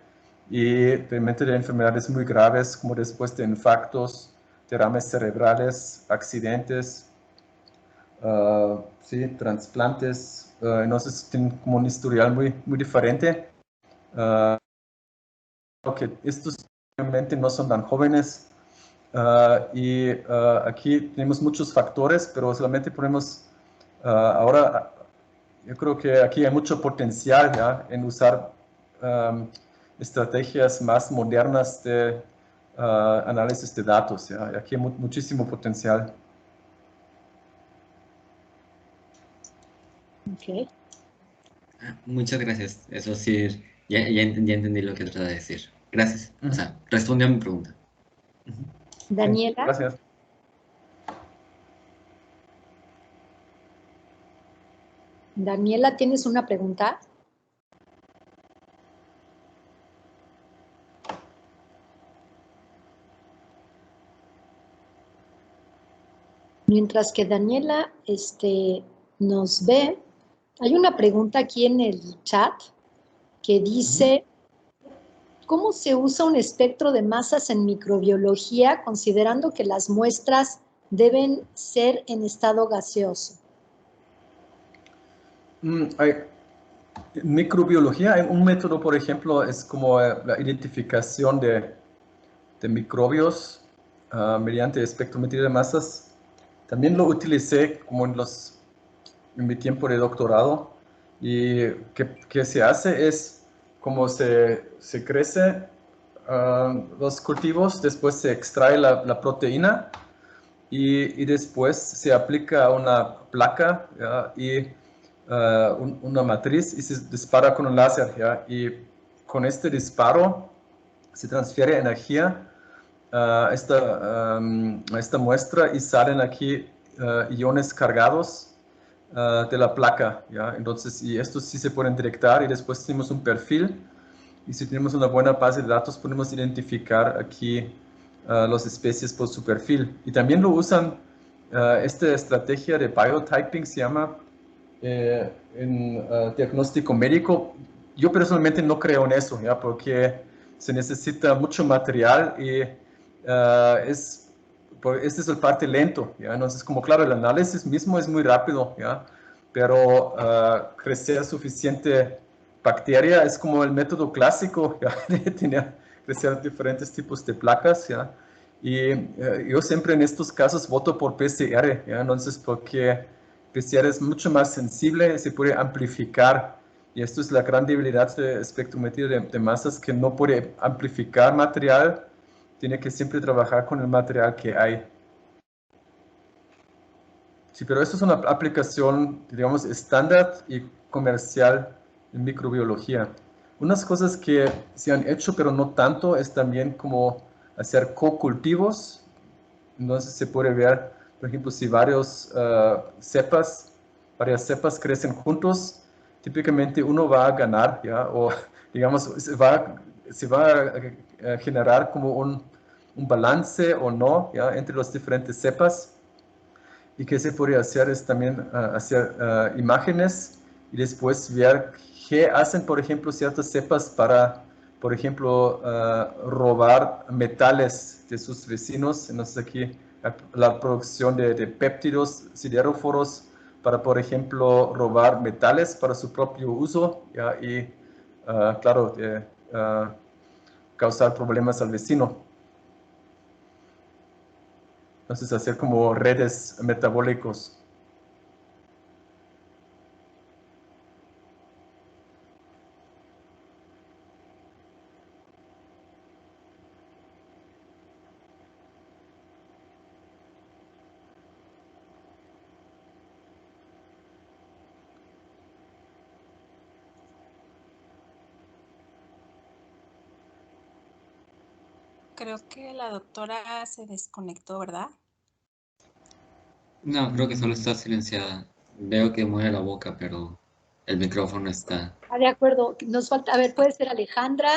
y realmente de enfermedades muy graves, como después de infartos, derrames cerebrales, accidentes, sí, trasplantes, entonces tienen como un historial muy diferente. Que estos obviamente no son tan jóvenes y aquí tenemos muchos factores, pero solamente ponemos ahora, yo creo que aquí hay mucho potencial, ¿ya? En usar estrategias más modernas de análisis de datos, ¿ya? Aquí hay muchísimo potencial. Ok. Muchas gracias. Eso sí, ya entendí lo que trata de decir. Gracias. O sea, respondió a mi pregunta. Daniela. Gracias. Daniela, ¿tienes una pregunta? Mientras que Daniela nos ve, hay una pregunta aquí en el chat que dice, ¿cómo se usa un espectro de masas en microbiología considerando que las muestras deben ser en estado gaseoso? En microbiología, un método, por ejemplo, es como la identificación de microbios mediante espectrometría de masas. También lo utilicé como en mi tiempo de doctorado. Y que se hace es como se crece los cultivos, después se extrae la proteína y después se aplica una placa, ¿ya? Y una matriz y se dispara con un láser, ¿ya? Y con este disparo se transfiere energía a esta muestra y salen aquí iones cargados de la placa, ¿ya? Entonces, y estos sí se pueden detectar y después tenemos un perfil y si tenemos una buena base de datos podemos identificar aquí las especies por su perfil. Y también lo usan, esta estrategia de biotyping se llama en diagnóstico médico. Yo personalmente no creo en eso, ¿ya? Porque se necesita mucho material y este es el parte lento, ¿ya? Entonces, como claro, el análisis mismo es muy rápido, ¿ya? Pero crecer suficiente bacteria es como el método clásico, ¿ya? De tener, crecer diferentes tipos de placas, ¿ya? Y yo siempre en estos casos voto por PCR, ¿ya? Entonces, porque PCR es mucho más sensible, se puede amplificar. Y esto es la gran debilidad de espectrometría de masas, que no puede amplificar material, tiene que siempre trabajar con el material que hay. Sí, pero esto es una aplicación, digamos, estándar y comercial en microbiología. Unas cosas que se han hecho, pero no tanto, es también como hacer co-cultivos. Entonces se puede ver, por ejemplo, si varias cepas crecen juntos, típicamente uno va a ganar, ¿ya? O digamos, se va a generar como un balance o no, ¿ya? Entre las diferentes cepas. Y que se puede hacer es también hacer imágenes y después ver qué hacen, por ejemplo, ciertas cepas para, por ejemplo, robar metales de sus vecinos. Entonces aquí la producción de péptidos sideróforos para, por ejemplo, robar metales para su propio uso, ¿ya? Y, claro, causar problemas al vecino. Entonces, hacer como redes metabólicos. Creo que la doctora se desconectó, ¿verdad? No, creo que solo está silenciada. Veo que mueve la boca, pero el micrófono está. Ah, de acuerdo. Nos falta, a ver, puede ser Alejandra.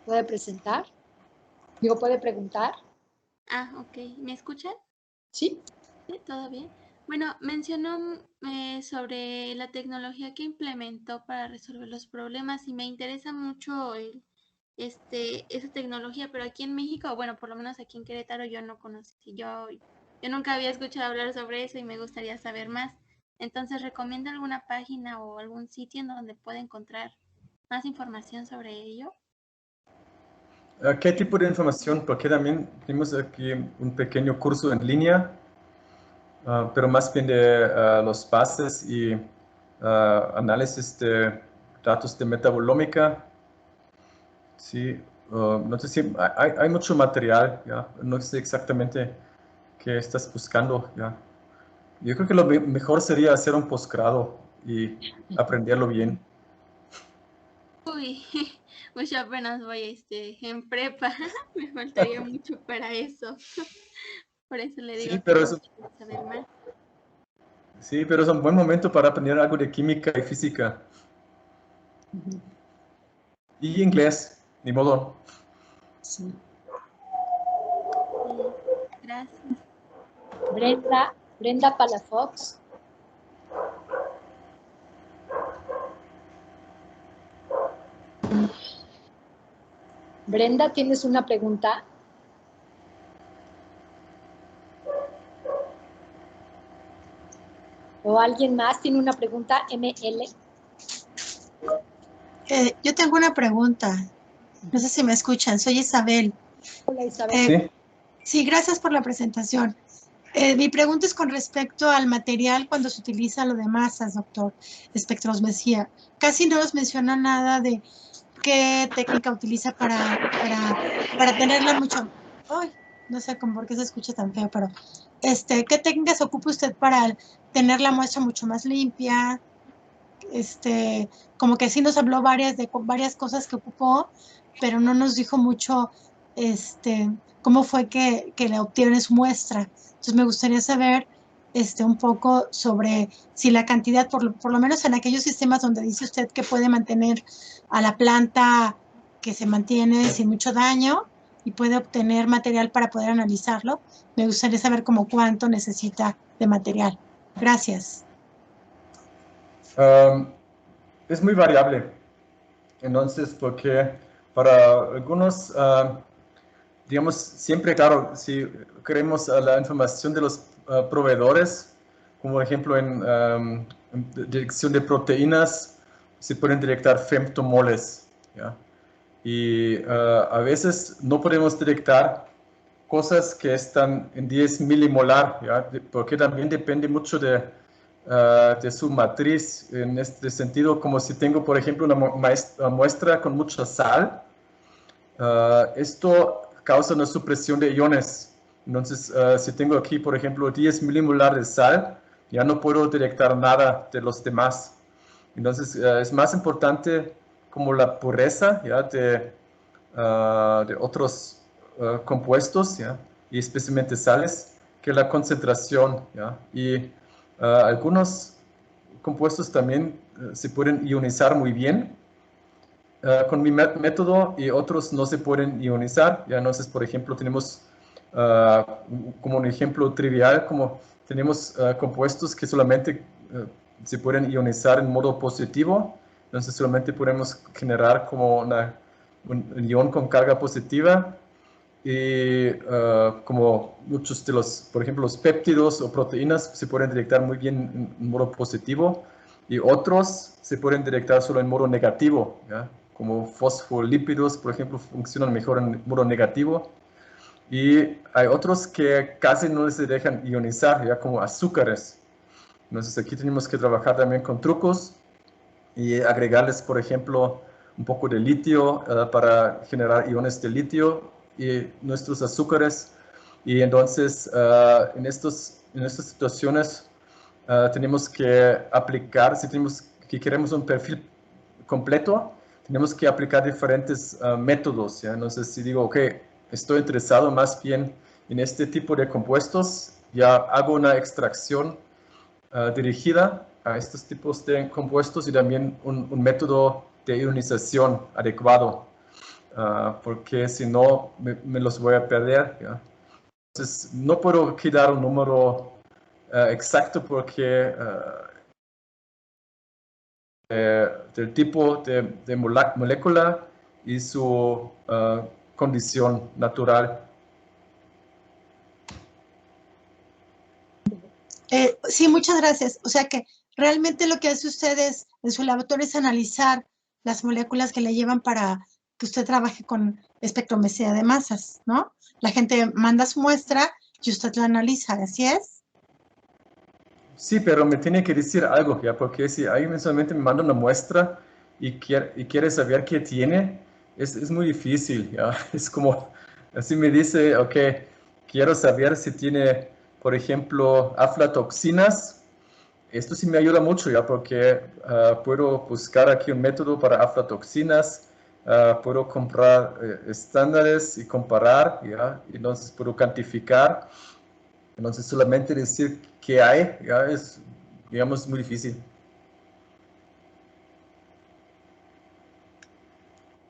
¿Puede presentar? Digo, ¿puede preguntar? Ah, ok. ¿Me escuchan? Sí. Sí, todo bien. Bueno, mencionó sobre la tecnología que implementó para resolver los problemas y me interesa mucho esa tecnología, pero aquí en México, bueno, por lo menos aquí en Querétaro yo no conocí, yo nunca había escuchado hablar sobre eso y me gustaría saber más. Entonces, ¿recomienda alguna página o algún sitio en donde pueda encontrar más información sobre ello? ¿Qué tipo de información? Porque también tenemos aquí un pequeño curso en línea, pero más bien de los bases y análisis de datos de metabolómica. Sí, no sé si hay mucho material, ¿ya? No sé exactamente qué estás buscando, ¿ya? Yo creo que lo mejor sería hacer un posgrado y aprenderlo bien. Uy, pues yo apenas voy en prepa, me faltaría mucho para eso. Por eso le digo Sí, que pero me eso, gustaría saber más. sí, pero es un buen momento para aprender algo de química y física. Y inglés, ni modo. Sí. Sí, gracias. Brenda Palafox. Brenda, ¿tienes una pregunta? ¿O alguien más tiene una pregunta? ML. Yo tengo una pregunta. No sé si me escuchan. Soy Isabel. Hola, Isabel. Sí. Sí, gracias por la presentación. Mi pregunta es con respecto al material cuando se utiliza lo de masas, doctor espectroscopía. Casi no nos menciona nada de qué técnica utiliza para tenerla mucho. Ay, no sé cómo por qué se escucha tan feo, pero ¿qué técnicas ocupa usted para tener la muestra mucho más limpia? Como que sí nos habló varias cosas que ocupó, pero no nos dijo mucho cómo fue que le obtiene su muestra. Entonces me gustaría saber un poco sobre si la cantidad, por lo menos en aquellos sistemas donde dice usted que puede mantener a la planta que se mantiene sin mucho daño y puede obtener material para poder analizarlo, me gustaría saber como cuánto necesita de material. Gracias. Es muy variable. Entonces, porque para algunos, digamos, siempre, claro, si queremos la información de los proveedores, como por ejemplo en dirección de proteínas, se pueden detectar femtomoles, ¿ya? Y a veces no podemos detectar cosas que están en 10 milimolar, ¿ya? Porque también depende mucho de su matriz, en este sentido, como si tengo, por ejemplo, una muestra con mucha sal, esto causa una supresión de iones. Entonces, si tengo aquí, por ejemplo, 10 milimolar de sal, ya no puedo detectar nada de los demás. Entonces, es más importante como la pureza, ¿ya? De otros compuestos, ¿ya? Y especialmente sales, que la concentración, ¿ya? Y algunos compuestos también se pueden ionizar muy bien con mi método y otros no se pueden ionizar. ¿Ya? Entonces, por ejemplo, tenemos como un ejemplo trivial, como tenemos compuestos que solamente se pueden ionizar en modo positivo. Entonces, solamente podemos generar como un ion con carga positiva. y como muchos de los, por ejemplo, los péptidos o proteínas se pueden detectar muy bien en modo positivo y otros se pueden detectar solo en modo negativo, ¿ya? Como fosfolípidos, por ejemplo, funcionan mejor en modo negativo. Y hay otros que casi no se dejan ionizar, ya como azúcares. Entonces aquí tenemos que trabajar también con trucos y agregarles, por ejemplo, un poco de litio para generar iones de litio y nuestros azúcares. Y entonces en estas situaciones tenemos que aplicar, si queremos un perfil completo, tenemos que aplicar diferentes métodos, ¿ya? Entonces, si digo, ok, estoy interesado más bien en este tipo de compuestos, ya hago una extracción dirigida a estos tipos de compuestos y también un método de ionización adecuado, porque si no me los voy a perder, ¿ya? Entonces, no puedo aquí dar un número exacto porque del tipo de molécula y su condición natural. Sí, muchas gracias. O sea que realmente lo que hace usted en su laboratorio es analizar las moléculas que le llevan para que usted trabaje con espectrometría de masas, ¿no? La gente manda su muestra y usted la analiza, ¿así es? Sí, pero me tiene que decir algo, ¿ya? Porque si alguien solamente me manda una muestra y quiere saber qué tiene, es muy difícil, ¿ya? Es como, así me dice, ok, quiero saber si tiene, por ejemplo, aflatoxinas. Esto sí me ayuda mucho, ¿ya? Porque puedo buscar aquí un método para aflatoxinas, puedo comprar estándares y comparar, ¿ya? Entonces puedo cuantificar. Entonces solamente decir qué hay, ya es, digamos, muy difícil.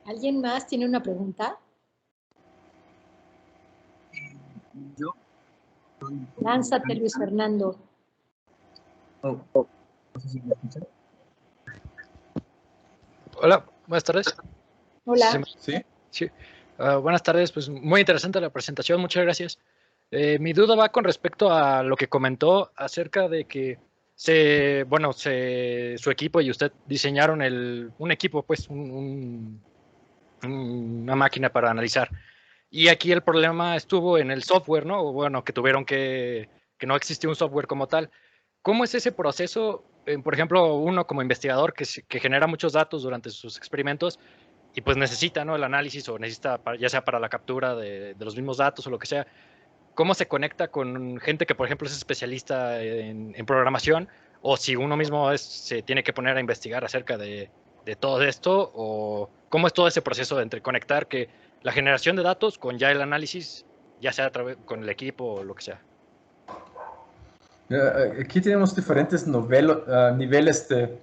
¿Alguien más tiene una pregunta? Yo. Lánzate, Luis Fernando. No sé si me escuchan. Hola, buenas tardes. Hola. ¿Sí? Sí. Buenas tardes, pues muy interesante la presentación, muchas gracias. Mi duda va con respecto a lo que comentó acerca de que su equipo y usted diseñaron un equipo, pues una máquina para analizar. Y aquí el problema estuvo en el software, ¿no? O bueno, que tuvieron que no existió un software como tal. ¿Cómo es ese proceso? Por ejemplo, uno como investigador que genera muchos datos durante sus experimentos y pues necesita, ¿no? El análisis o necesita, ya sea para la captura de los mismos datos o lo que sea. ¿Cómo se conecta con gente que, por ejemplo, es especialista en programación? O si uno mismo se tiene que poner a investigar acerca de todo esto, o cómo es todo ese proceso entre conectar que la generación de datos con ya el análisis, ya sea con el equipo o lo que sea. Aquí tenemos diferentes niveles de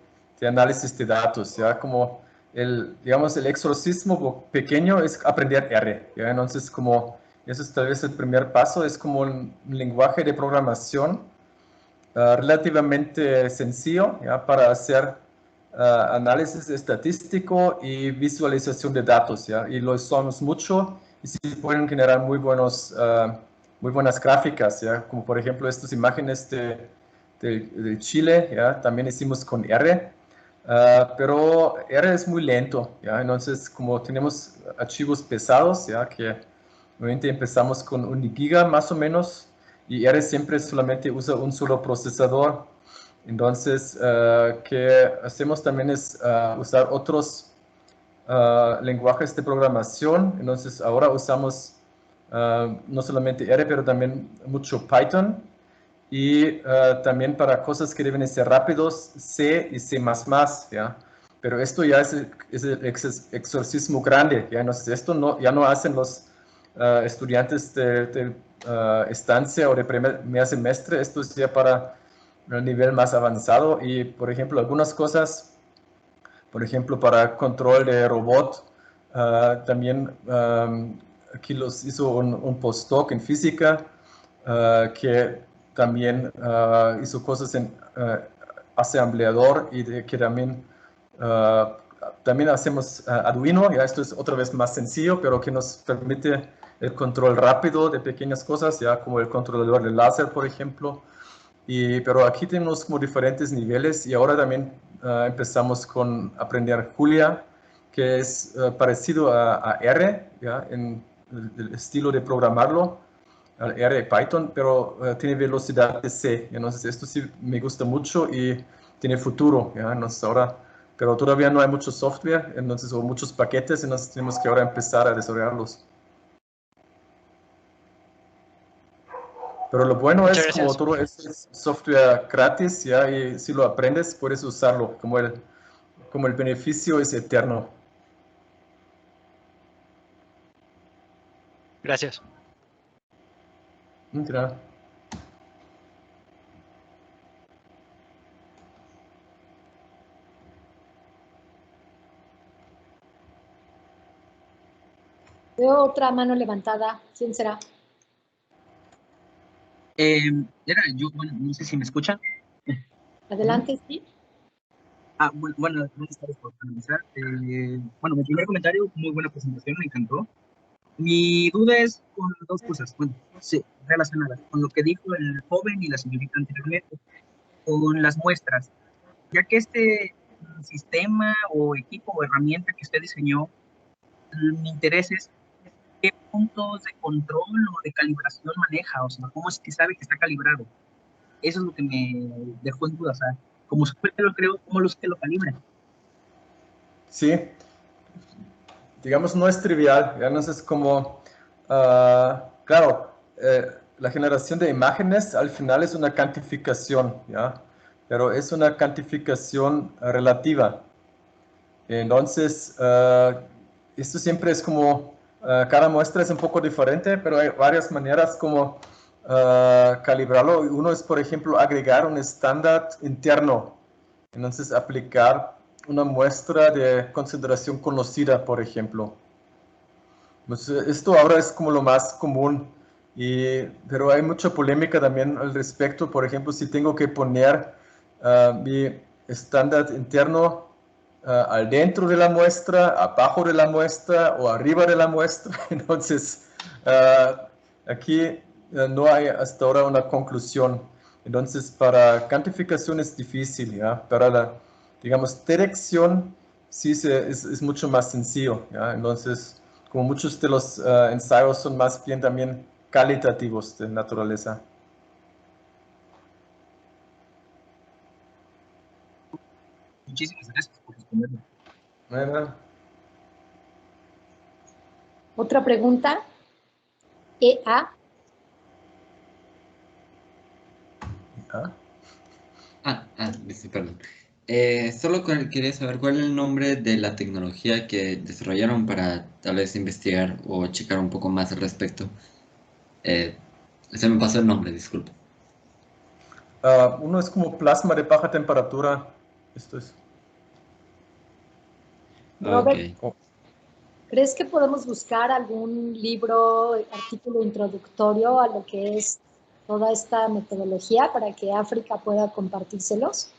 análisis de datos, ¿ya? Como digamos, el exorcismo pequeño es aprender R, ¿ya? Entonces, como eso es tal vez el primer paso, es como un lenguaje de programación relativamente sencillo, ¿ya? Para hacer análisis estadístico y visualización de datos, ¿ya? Y lo usamos mucho y se pueden generar muy buenas gráficas, ¿ya? Como por ejemplo estas imágenes de Chile, ¿ya? También hicimos con R, pero R es muy lento, ¿ya? Entonces, como tenemos archivos pesados, ¿ya? Que normalmente empezamos con 1 giga más o menos, y R siempre solamente usa un solo procesador. Entonces, que hacemos también es usar otros lenguajes de programación. Entonces, ahora usamos no solamente R, pero también mucho Python. Y también para cosas que deben ser rápidos, C y C++, ¿ya? Pero esto ya es el exorcismo grande, ¿ya? Entonces, esto ya no hacen los estudiantes de estancia o de primer semestre, esto es ya para un nivel más avanzado y, por ejemplo, algunas cosas, por ejemplo, para control de robot, también aquí los hizo un postdoc en física que también hizo cosas en asambleador y que también hacemos Arduino, ya esto es otra vez más sencillo, pero que nos permite el control rápido de pequeñas cosas, ya como el controlador de láser, por ejemplo. Pero aquí tenemos como diferentes niveles y ahora también empezamos con aprender Julia, que es parecido a R, ¿ya? En el estilo de programarlo, al R de Python, pero tiene velocidad de C. Entonces esto sí me gusta mucho y tiene futuro, ¿ya? Entonces ahora, pero todavía no hay mucho software, entonces, o muchos paquetes, entonces tenemos que ahora empezar a desarrollarlos. Pero lo bueno Muchas es como gracias. todo es software gratis, ya, y si lo aprendes puedes usarlo, como el beneficio es eterno. Gracias. Mira. Veo otra mano levantada. ¿Quién será? Era yo, bueno, no sé si me escuchan. Adelante, sí. Bueno, buenas tardes por analizar. Bueno, mi primer comentario, muy buena presentación, me encantó. Mi duda es con dos cosas, bueno, sí, relacionadas con lo que dijo el joven y la señorita anteriormente, con las muestras, ya que este sistema o equipo o herramienta que usted diseñó, mi interés es qué puntos de control o de calibración maneja, o sea, cómo es que sabe que está calibrado. Eso es lo que me dejó en duda, o sea, como usted lo creo, ¿cómo usted lo calibra? Sí, digamos, no es trivial, ya no es como, claro, la generación de imágenes al final es una cuantificación, ¿ya? Pero es una cuantificación relativa. Entonces, esto siempre es como, cada muestra es un poco diferente, pero hay varias maneras como calibrarlo. Uno es, por ejemplo, agregar un estándar interno. Entonces, aplicar una muestra de concentración conocida, por ejemplo. Entonces, esto ahora es como lo más común, pero hay mucha polémica también al respecto. Por ejemplo, si tengo que poner mi estándar interno al dentro de la muestra, abajo de la muestra o arriba de la muestra. Entonces, aquí no hay hasta ahora una conclusión. Entonces, para cuantificación es difícil, ¿ya? Para la, digamos, detección sí es mucho más sencillo, ¿ya? Entonces, como muchos de los ensayos son más bien también calitativos de naturaleza. Muchísimas gracias por responderme. Bueno. Otra pregunta. EA. Perdón. Solo quería saber cuál es el nombre de la tecnología que desarrollaron para tal vez investigar o checar un poco más al respecto. Se me pasó el nombre, disculpe. Uno es como plasma de baja temperatura. Esto es. Robert, Ok. ¿crees que podemos buscar algún libro, artículo introductorio a lo que es toda esta metodología para que África pueda compartírselos?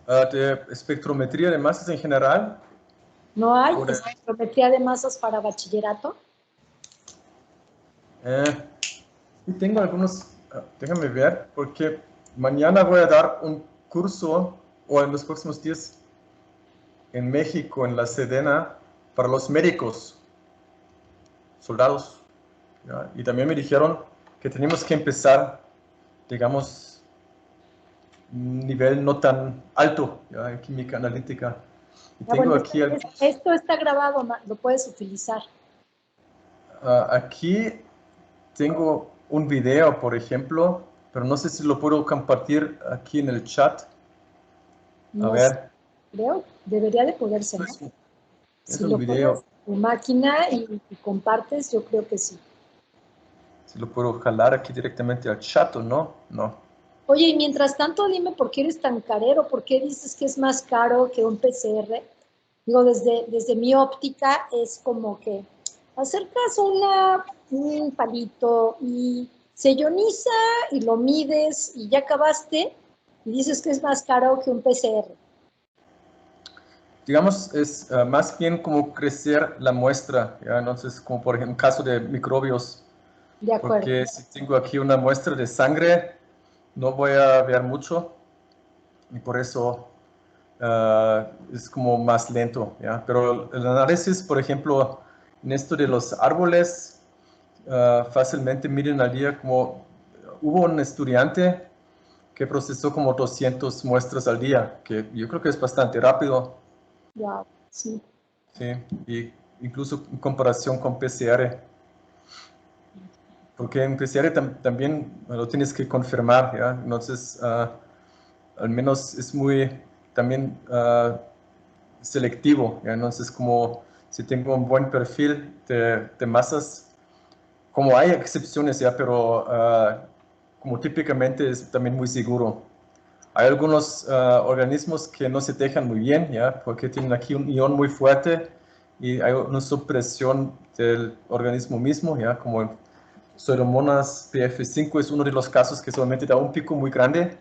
De espectrometría de masas en general. ¿No hay O de- espectrometría de masas para bachillerato? Y tengo algunos, déjame ver, porque mañana voy a dar un curso, o en los próximos días, en México, en la Sedena, para los médicos, soldados. ¿Ya? Y también me dijeron que tenemos que empezar, digamos, un nivel no tan alto, ¿ya? En química analítica. Y tengo Bueno, aquí esto está grabado, lo puedes utilizar. aquí tengo un video, por ejemplo, pero no sé si lo puedo compartir aquí en el chat. A No sé, ver. creo, debería de poderse, ¿no? Es Si un lo video. pones en tu máquina y compartes, yo creo que sí. Si lo puedo jalar aquí directamente al chat o no. No. Oye, y mientras tanto, dime por qué eres tan carero, por qué dices que es más caro que un PCR. Digo, desde mi óptica es como que acercas un palito y se ioniza y lo mides y ya acabaste y dices que es más caro que un PCR. digamos, es más bien como crecer la muestra, ¿ya? Entonces, como por ejemplo, en caso de microbios, De acuerdo. porque si tengo aquí una muestra de sangre, no voy a ver mucho, y por eso es como más lento, ¿ya? Pero el análisis, por ejemplo, en esto de los árboles, fácilmente miden al día como hubo un estudiante que procesó como 200 muestras al día, que yo creo que es bastante rápido. Wow, sí. Sí, y incluso en comparación con PCR, porque en PCR también lo tienes que confirmar, ¿ya? Entonces, al menos es muy también selectivo, ¿ya? Entonces, como si tengo un buen perfil de masas, como hay excepciones, ¿ya? Pero como típicamente es también muy seguro. Hay algunos organismos que no se dejan muy bien, ¿ya? Porque tienen aquí un ion muy fuerte y hay una supresión del organismo mismo, ¿ya? Como en Pseudomonas PF5 es uno de los casos que solamente da un pico muy grande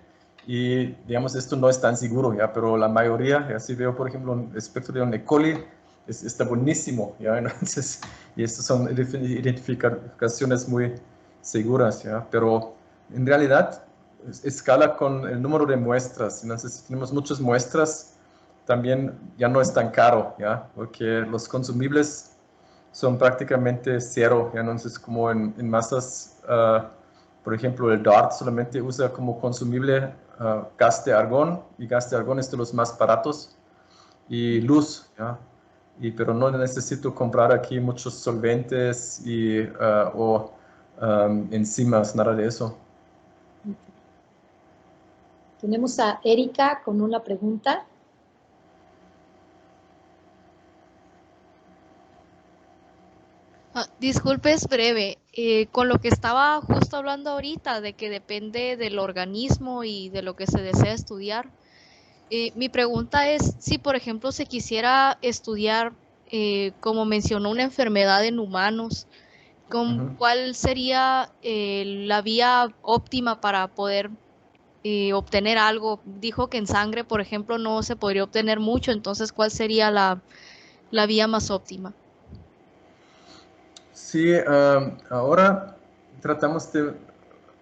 y, digamos, esto no es tan seguro, ¿ya? Pero la mayoría, ya si veo, por ejemplo, un espectro de un E. coli, está buenísimo, ¿ya? Entonces, y estas son identificaciones muy seguras, ¿ya? Pero en realidad escala con el número de muestras. Entonces, si tenemos muchas muestras, también ya no es tan caro, ¿ya? Porque los consumibles son prácticamente cero, ¿ya? Entonces, como en masas, por ejemplo, el DART solamente usa como consumible gas de argón, y gas de argón es de los más baratos, y luz, ¿ya? Pero no necesito comprar aquí muchos solventes o enzimas, nada de eso. Tenemos a Erika con una pregunta. Disculpe, es breve. Con lo que estaba justo hablando ahorita, de que depende del organismo y de lo que se desea estudiar, mi pregunta es si, por ejemplo, se quisiera estudiar, como mencionó, una enfermedad en humanos, ¿cuál sería la vía óptima para poder obtener algo? Dijo que en sangre, por ejemplo, no se podría obtener mucho, entonces, ¿cuál sería la vía más óptima? Sí, ahora tratamos de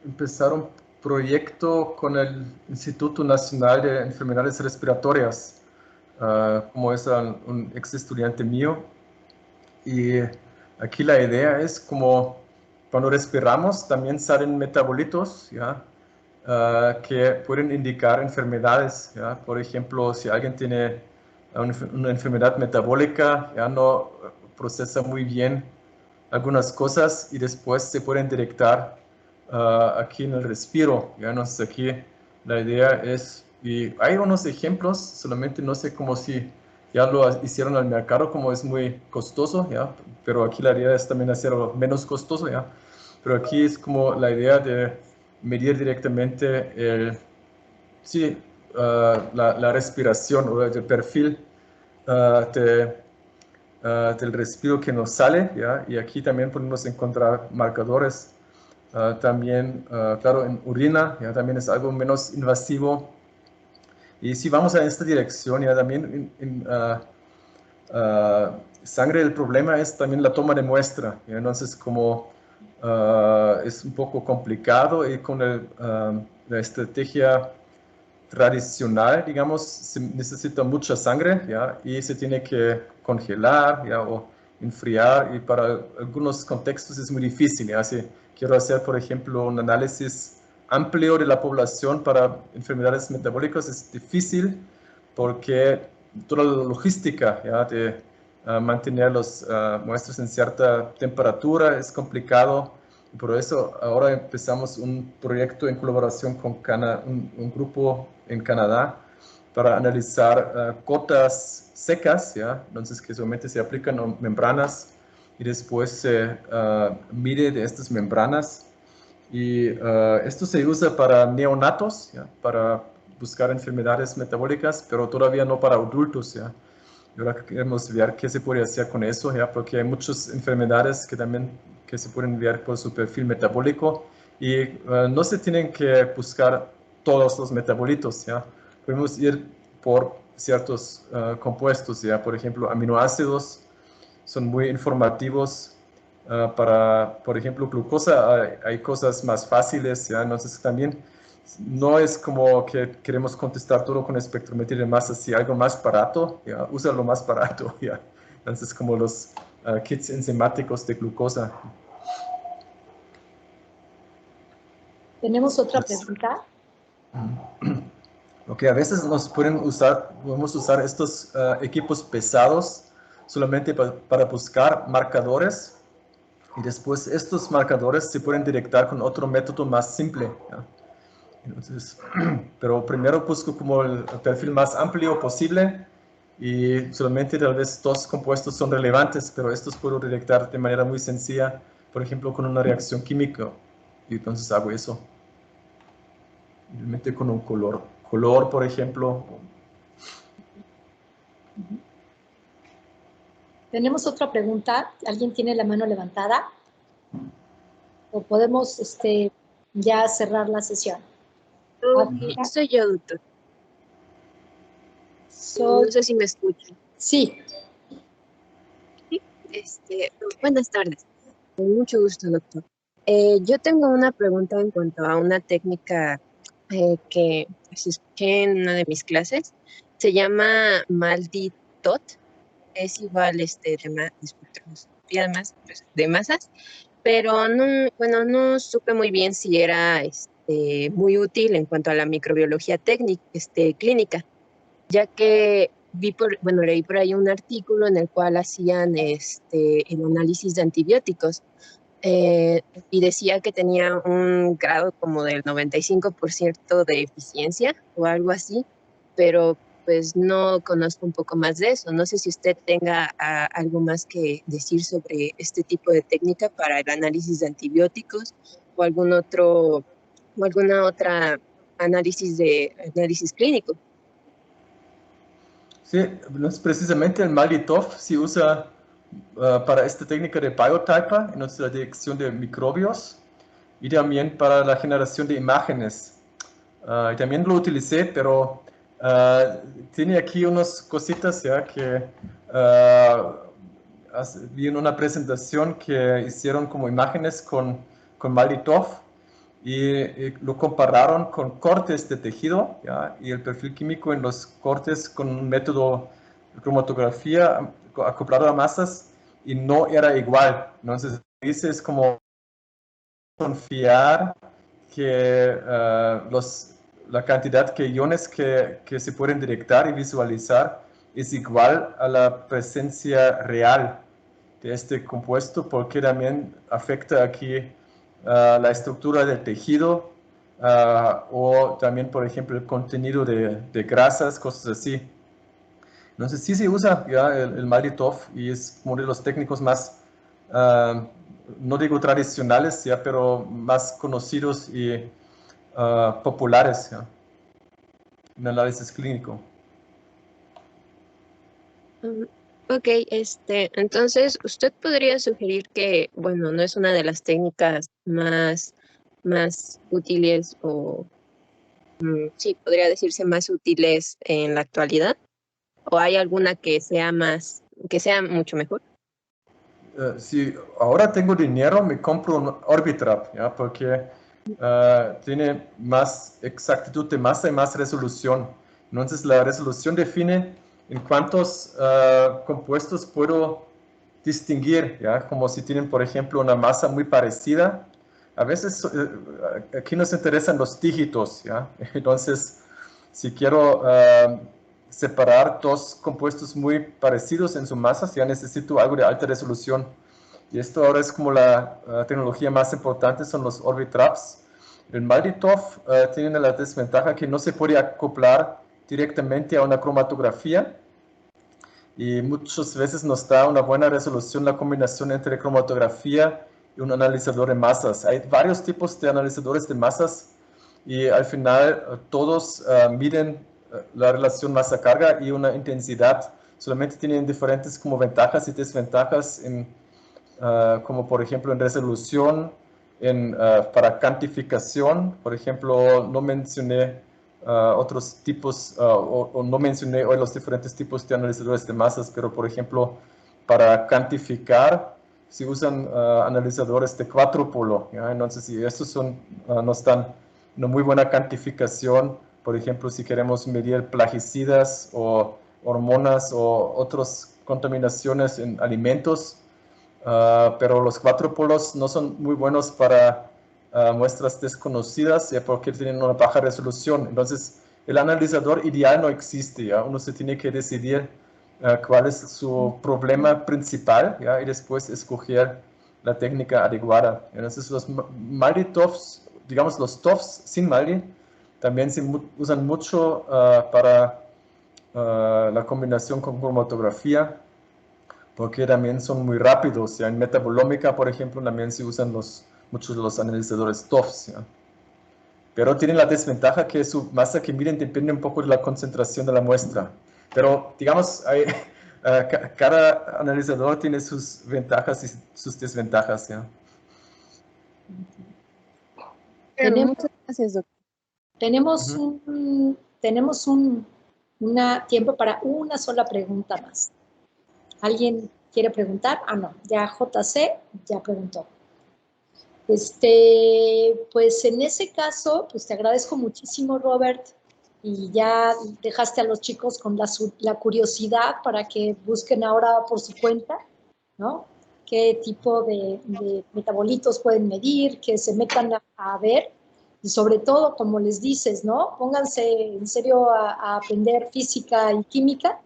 empezar un proyecto con el Instituto Nacional de Enfermedades Respiratorias, como es un ex estudiante mío. Y aquí la idea es como cuando respiramos también salen metabolitos, ¿ya? Que pueden indicar enfermedades, ¿ya? Por ejemplo, si alguien tiene una enfermedad metabólica, ya no procesa muy bien algunas cosas y después se pueden directar aquí en el respiro. ¿Ya? Entonces aquí la idea es, y hay unos ejemplos, solamente no sé cómo si ya lo hicieron al mercado, como es muy costoso, ¿ya? Pero aquí la idea es también hacerlo menos costoso, ¿ya? Pero aquí es como la idea de medir directamente sí, la respiración o el perfil del respiro que nos sale, ¿ya? Y aquí también podemos encontrar marcadores. También, claro, en orina, ¿ya? También es algo menos invasivo. Y si vamos a esta dirección, ya también en sangre, el problema es también la toma de muestra, ¿ya? Entonces, como es un poco complicado y con la estrategia tradicional, digamos, se necesita mucha sangre, ¿ya? Y se tiene que congelar, ¿ya? O enfriar, y para algunos contextos es muy difícil, ¿ya? Si quiero hacer, por ejemplo, un análisis amplio de la población para enfermedades metabólicas, es difícil porque toda la logística, ¿ya? De mantener las muestras en cierta temperatura es complicado. Y por eso ahora empezamos un proyecto en colaboración con un grupo en Canadá para analizar gotas secas, ¿ya? Entonces que solamente se aplican a membranas y después se mide de estas membranas. Y esto se usa para neonatos, ¿ya? Para buscar enfermedades metabólicas, pero todavía no para adultos, ¿ya? Y ahora queremos ver qué se puede hacer con eso, ¿ya? Porque hay muchas enfermedades que también que se pueden ver por su perfil metabólico y no se tienen que buscar todos los metabolitos, ¿ya? Podemos ir por ciertos compuestos, ¿ya? Por ejemplo, aminoácidos son muy informativos para, por ejemplo, glucosa. Hay cosas más fáciles, ¿ya? Entonces también no es como que queremos contestar todo con espectrometría de masa. Si algo más barato, ¿ya? Usa lo más barato, ¿ya? Entonces como los kits enzimáticos de glucosa. ¿Tenemos otra pregunta? Ok, a veces podemos usar estos equipos pesados solamente para buscar marcadores y después estos marcadores se pueden detectar con otro método más simple, ¿ya? Entonces, pero primero busco como el perfil más amplio posible y solamente tal vez 2 compuestos son relevantes, pero estos puedo detectar de manera muy sencilla, por ejemplo, con una reacción química, y entonces hago eso. Simplemente con un color, por ejemplo. ¿Tenemos otra pregunta? ¿Alguien tiene la mano levantada? ¿O podemos ya cerrar la sesión? Soy yo, doctor. No sé si me escuchan. Sí. Buenas tardes. Con mucho gusto, doctor. Yo tengo una pregunta en cuanto a una técnica que escuché en una de mis clases. Se llama MALDI-TOT. Es igual de espectroscopía de masas, pero no supe muy bien si era muy útil en cuanto a la microbiología clínica, ya que leí por ahí un artículo en el cual hacían el análisis de antibióticos y decía que tenía un grado como del 95% de eficiencia o algo así, pero pues no conozco un poco más de eso. No sé si usted tenga algo más que decir sobre este tipo de técnica para el análisis de antibióticos o alguna otra análisis clínico. Sí, precisamente el MALDI-TOF se usa para esta técnica de biotyper, en la detección de microbios, y también para la generación de imágenes. También lo utilicé, pero tiene aquí unas cositas ya que vi en una presentación que hicieron como imágenes con MALDI-TOF y lo compararon con cortes de tejido, ¿ya? Y el perfil químico en los cortes con un método de cromatografía acoplado a masas y no era igual. Entonces, es como confiar que la cantidad de iones que se pueden detectar y visualizar es igual a la presencia real de este compuesto, porque también afecta aquí la estructura del tejido o también, por ejemplo, el contenido de grasas, cosas así. Entonces sí se usa ya el MALDI-TOF y es uno de los técnicos más, no digo tradicionales, ya, pero más conocidos y populares, ya, en análisis clínico. Ok, entonces usted podría sugerir que, bueno, no es una de las técnicas más útiles o, sí, podría decirse más útiles en la actualidad, o hay alguna que sea mucho mejor. Si ahora tengo dinero, me compro un Orbitrap, ¿ya? Porque tiene más exactitud de masa y más resolución. Entonces la resolución define en cuántos compuestos puedo distinguir, ¿ya? Como si tienen, por ejemplo, una masa muy parecida. A veces aquí nos interesan los dígitos, ¿ya? Entonces, si quiero separar 2 compuestos muy parecidos en su masa, ya necesito algo de alta resolución. Y esto ahora es como la tecnología más importante, son los Orbitraps. El MALDI-TOF tiene la desventaja que no se puede acoplar directamente a una cromatografía y muchas veces nos da una buena resolución la combinación entre cromatografía y un analizador de masas. Hay varios tipos de analizadores de masas y al final todos miden la relación masa-carga y una intensidad. Solamente tienen diferentes como ventajas y desventajas como por ejemplo en resolución, para cuantificación. Por ejemplo, no mencioné otros tipos, o no mencioné hoy los diferentes tipos de analizadores de masas, pero por ejemplo, para cuantificar, se usan analizadores de 4 polo, ¿ya? Entonces, si estos nos dan una muy buena cuantificación, por ejemplo, si queremos medir plaguicidas o hormonas o otras contaminaciones en alimentos, pero los 4 polos no son muy buenos para muestras desconocidas, porque tienen una baja resolución. Entonces, el analizador ideal no existe, ¿ya? Uno se tiene que decidir cuál es su problema principal, ¿ya? Y después escoger la técnica adecuada. Entonces, los MALDI-TOFs, digamos los TOFs sin MALDI, también se usan mucho para la combinación con cromatografía, porque también son muy rápidos, ¿ya? En metabolómica, por ejemplo, también se usan muchos de los analizadores TOFs, ¿ya? Pero tienen la desventaja que su masa que miden depende un poco de la concentración de la muestra. Pero, digamos, cada analizador tiene sus ventajas y sus desventajas, ¿ya? Muchas gracias, doctor. Tenemos tiempo para una sola pregunta más. ¿Alguien quiere preguntar? Ah, no, ya JC ya preguntó. Pues en ese caso, pues te agradezco muchísimo, Robert, y ya dejaste a los chicos con la curiosidad para que busquen ahora por su cuenta, ¿no? Qué tipo de metabolitos pueden medir, que se metan a ver, y sobre todo, como les dices, ¿no? Pónganse en serio a aprender física y química,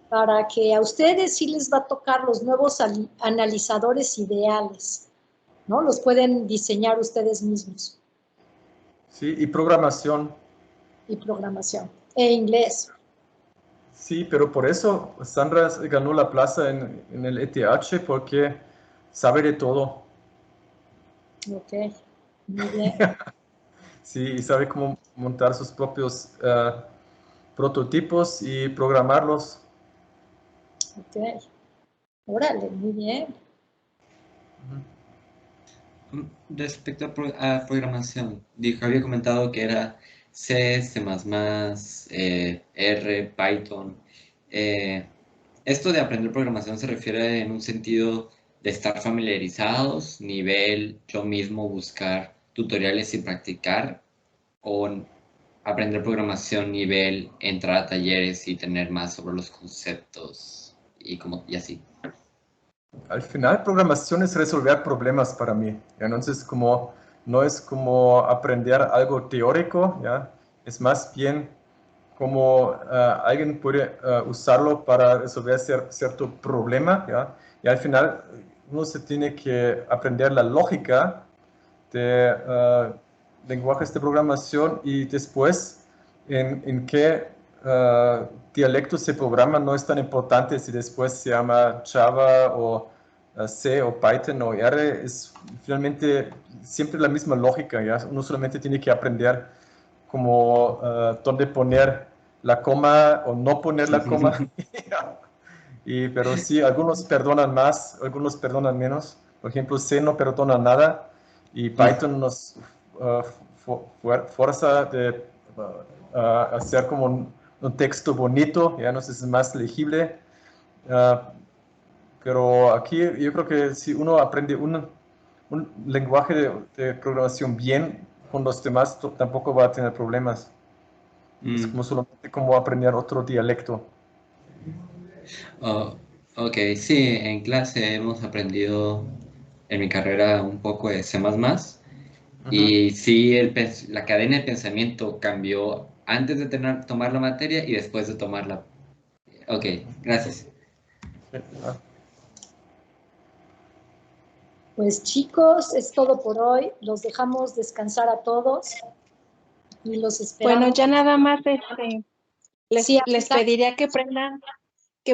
para que a ustedes sí les va a tocar los nuevos analizadores ideales, ¿no? Los pueden diseñar ustedes mismos. Sí, y programación. Y programación. E inglés. Sí, pero por eso Sandra ganó la plaza en el ETH, porque sabe de todo. Ok, muy bien. Sí, y sabe cómo montar sus propios prototipos y programarlos. Ok. Órale, muy bien. Respecto a programación, había comentado que era C, C++, R, Python. ¿Esto de aprender programación se refiere en un sentido de estar familiarizados, nivel yo mismo buscar tutoriales y practicar? ¿O aprender programación nivel entrar a talleres y tener más sobre los conceptos y así? Al final, programación es resolver problemas para mí. ¿Ya? Entonces, no es como aprender algo teórico, ¿ya? Es más bien como alguien puede usarlo para resolver cierto problema, ¿ya? Y al final, uno se tiene que aprender la lógica de lenguajes de programación y después en qué dialecto se programa no es tan importante si después se llama Java o C o Python o R, es finalmente siempre la misma lógica, ¿ya? Uno solamente tiene que aprender como dónde poner la coma o no poner la coma. Pero sí, algunos perdonan más, algunos perdonan menos. Por ejemplo, C no perdona nada y Python nos fuerza de hacer como un texto bonito, ya no sé si es más legible. Pero aquí yo creo que si uno aprende un lenguaje de programación bien, con los demás tampoco va a tener problemas. Es como solamente como aprender otro dialecto. Oh, ok, sí, en clase hemos aprendido en mi carrera un poco de C++. Y sí, la cadena de pensamiento cambió antes de tomar la materia y después de tomarla. Ok, gracias. Pues chicos, es todo por hoy. Los dejamos descansar a todos y los esperamos. Bueno, ya nada más les Amiga. pediría que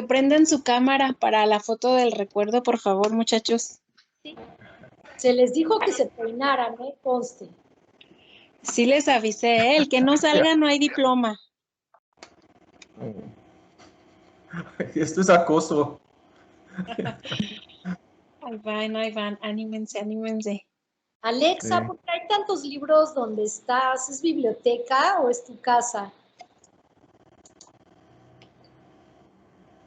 prendan su cámara para la foto del recuerdo, por favor, muchachos. Sí. Se les dijo que se peinaran, conste. Sí les avisé, el que no salga no hay diploma. Esto es acoso. Ahí van, anímense. Alexa, ¿por qué hay hay tantos libros donde estás? ¿Es biblioteca o es tu casa?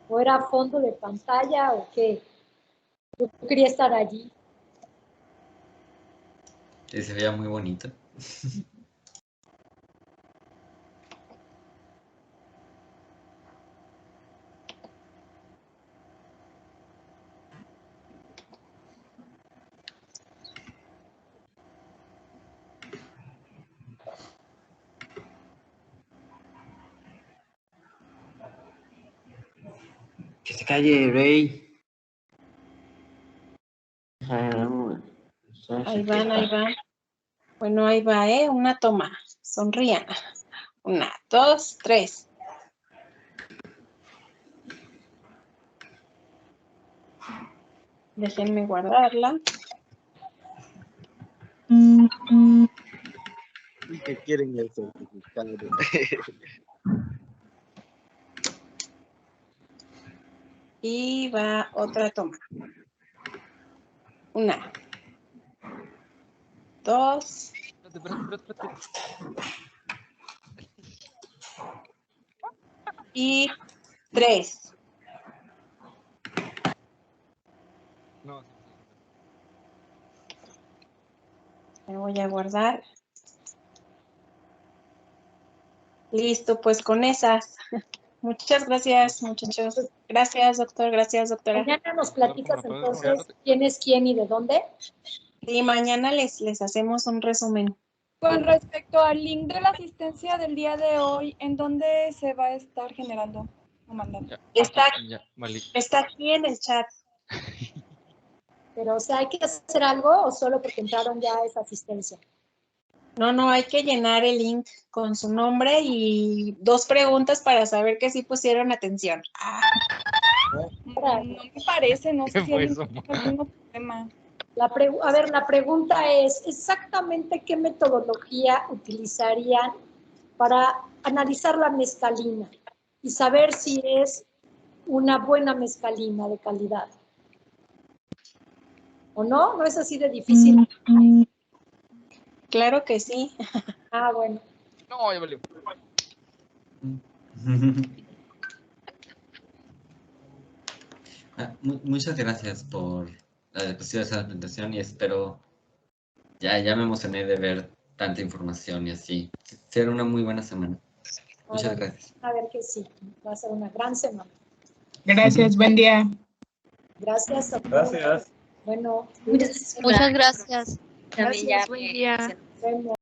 ¿O era fondo de pantalla o qué? Yo quería estar allí. Que se veía muy bonito. Que se calle, Rey. Ahí van. Bueno, ahí va, una toma. Sonrían. 1, 2, 3. Déjenme guardarla. ¿Y qué quieren el certificado? Y va otra toma. 1, 2. Y 3. No. Me voy a guardar. Listo, pues con esas. Muchas gracias, muchachos. Gracias, doctor. Gracias, doctora. Mañana nos platicas entonces quién es quién y de dónde. Y mañana les hacemos un resumen. Con respecto al link de la asistencia del día de hoy, ¿en dónde se va a estar generando o mandando? Está aquí en el chat. Pero, o sea, ¿hay que hacer algo o solo porque entraron ya a esa asistencia? No, hay que llenar el link con su nombre y 2 preguntas para saber que sí pusieron atención. No me parece, no sé si hay algún problema. A ver, la pregunta es, ¿exactamente qué metodología utilizarían para analizar la mezcalina y saber si es una buena mezcalina de calidad? ¿O no? ¿No es así de difícil? Claro que sí. Ah, bueno. No, ya valió. Muchas gracias por la discusión de esa presentación y espero, ya me emocioné de ver tanta información y así. Será una muy buena semana. Muchas gracias. A ver que sí, va a ser una gran semana. Gracias, buen día. Gracias a todos. Gracias. Bueno, Muchas gracias. Gracias, buen día.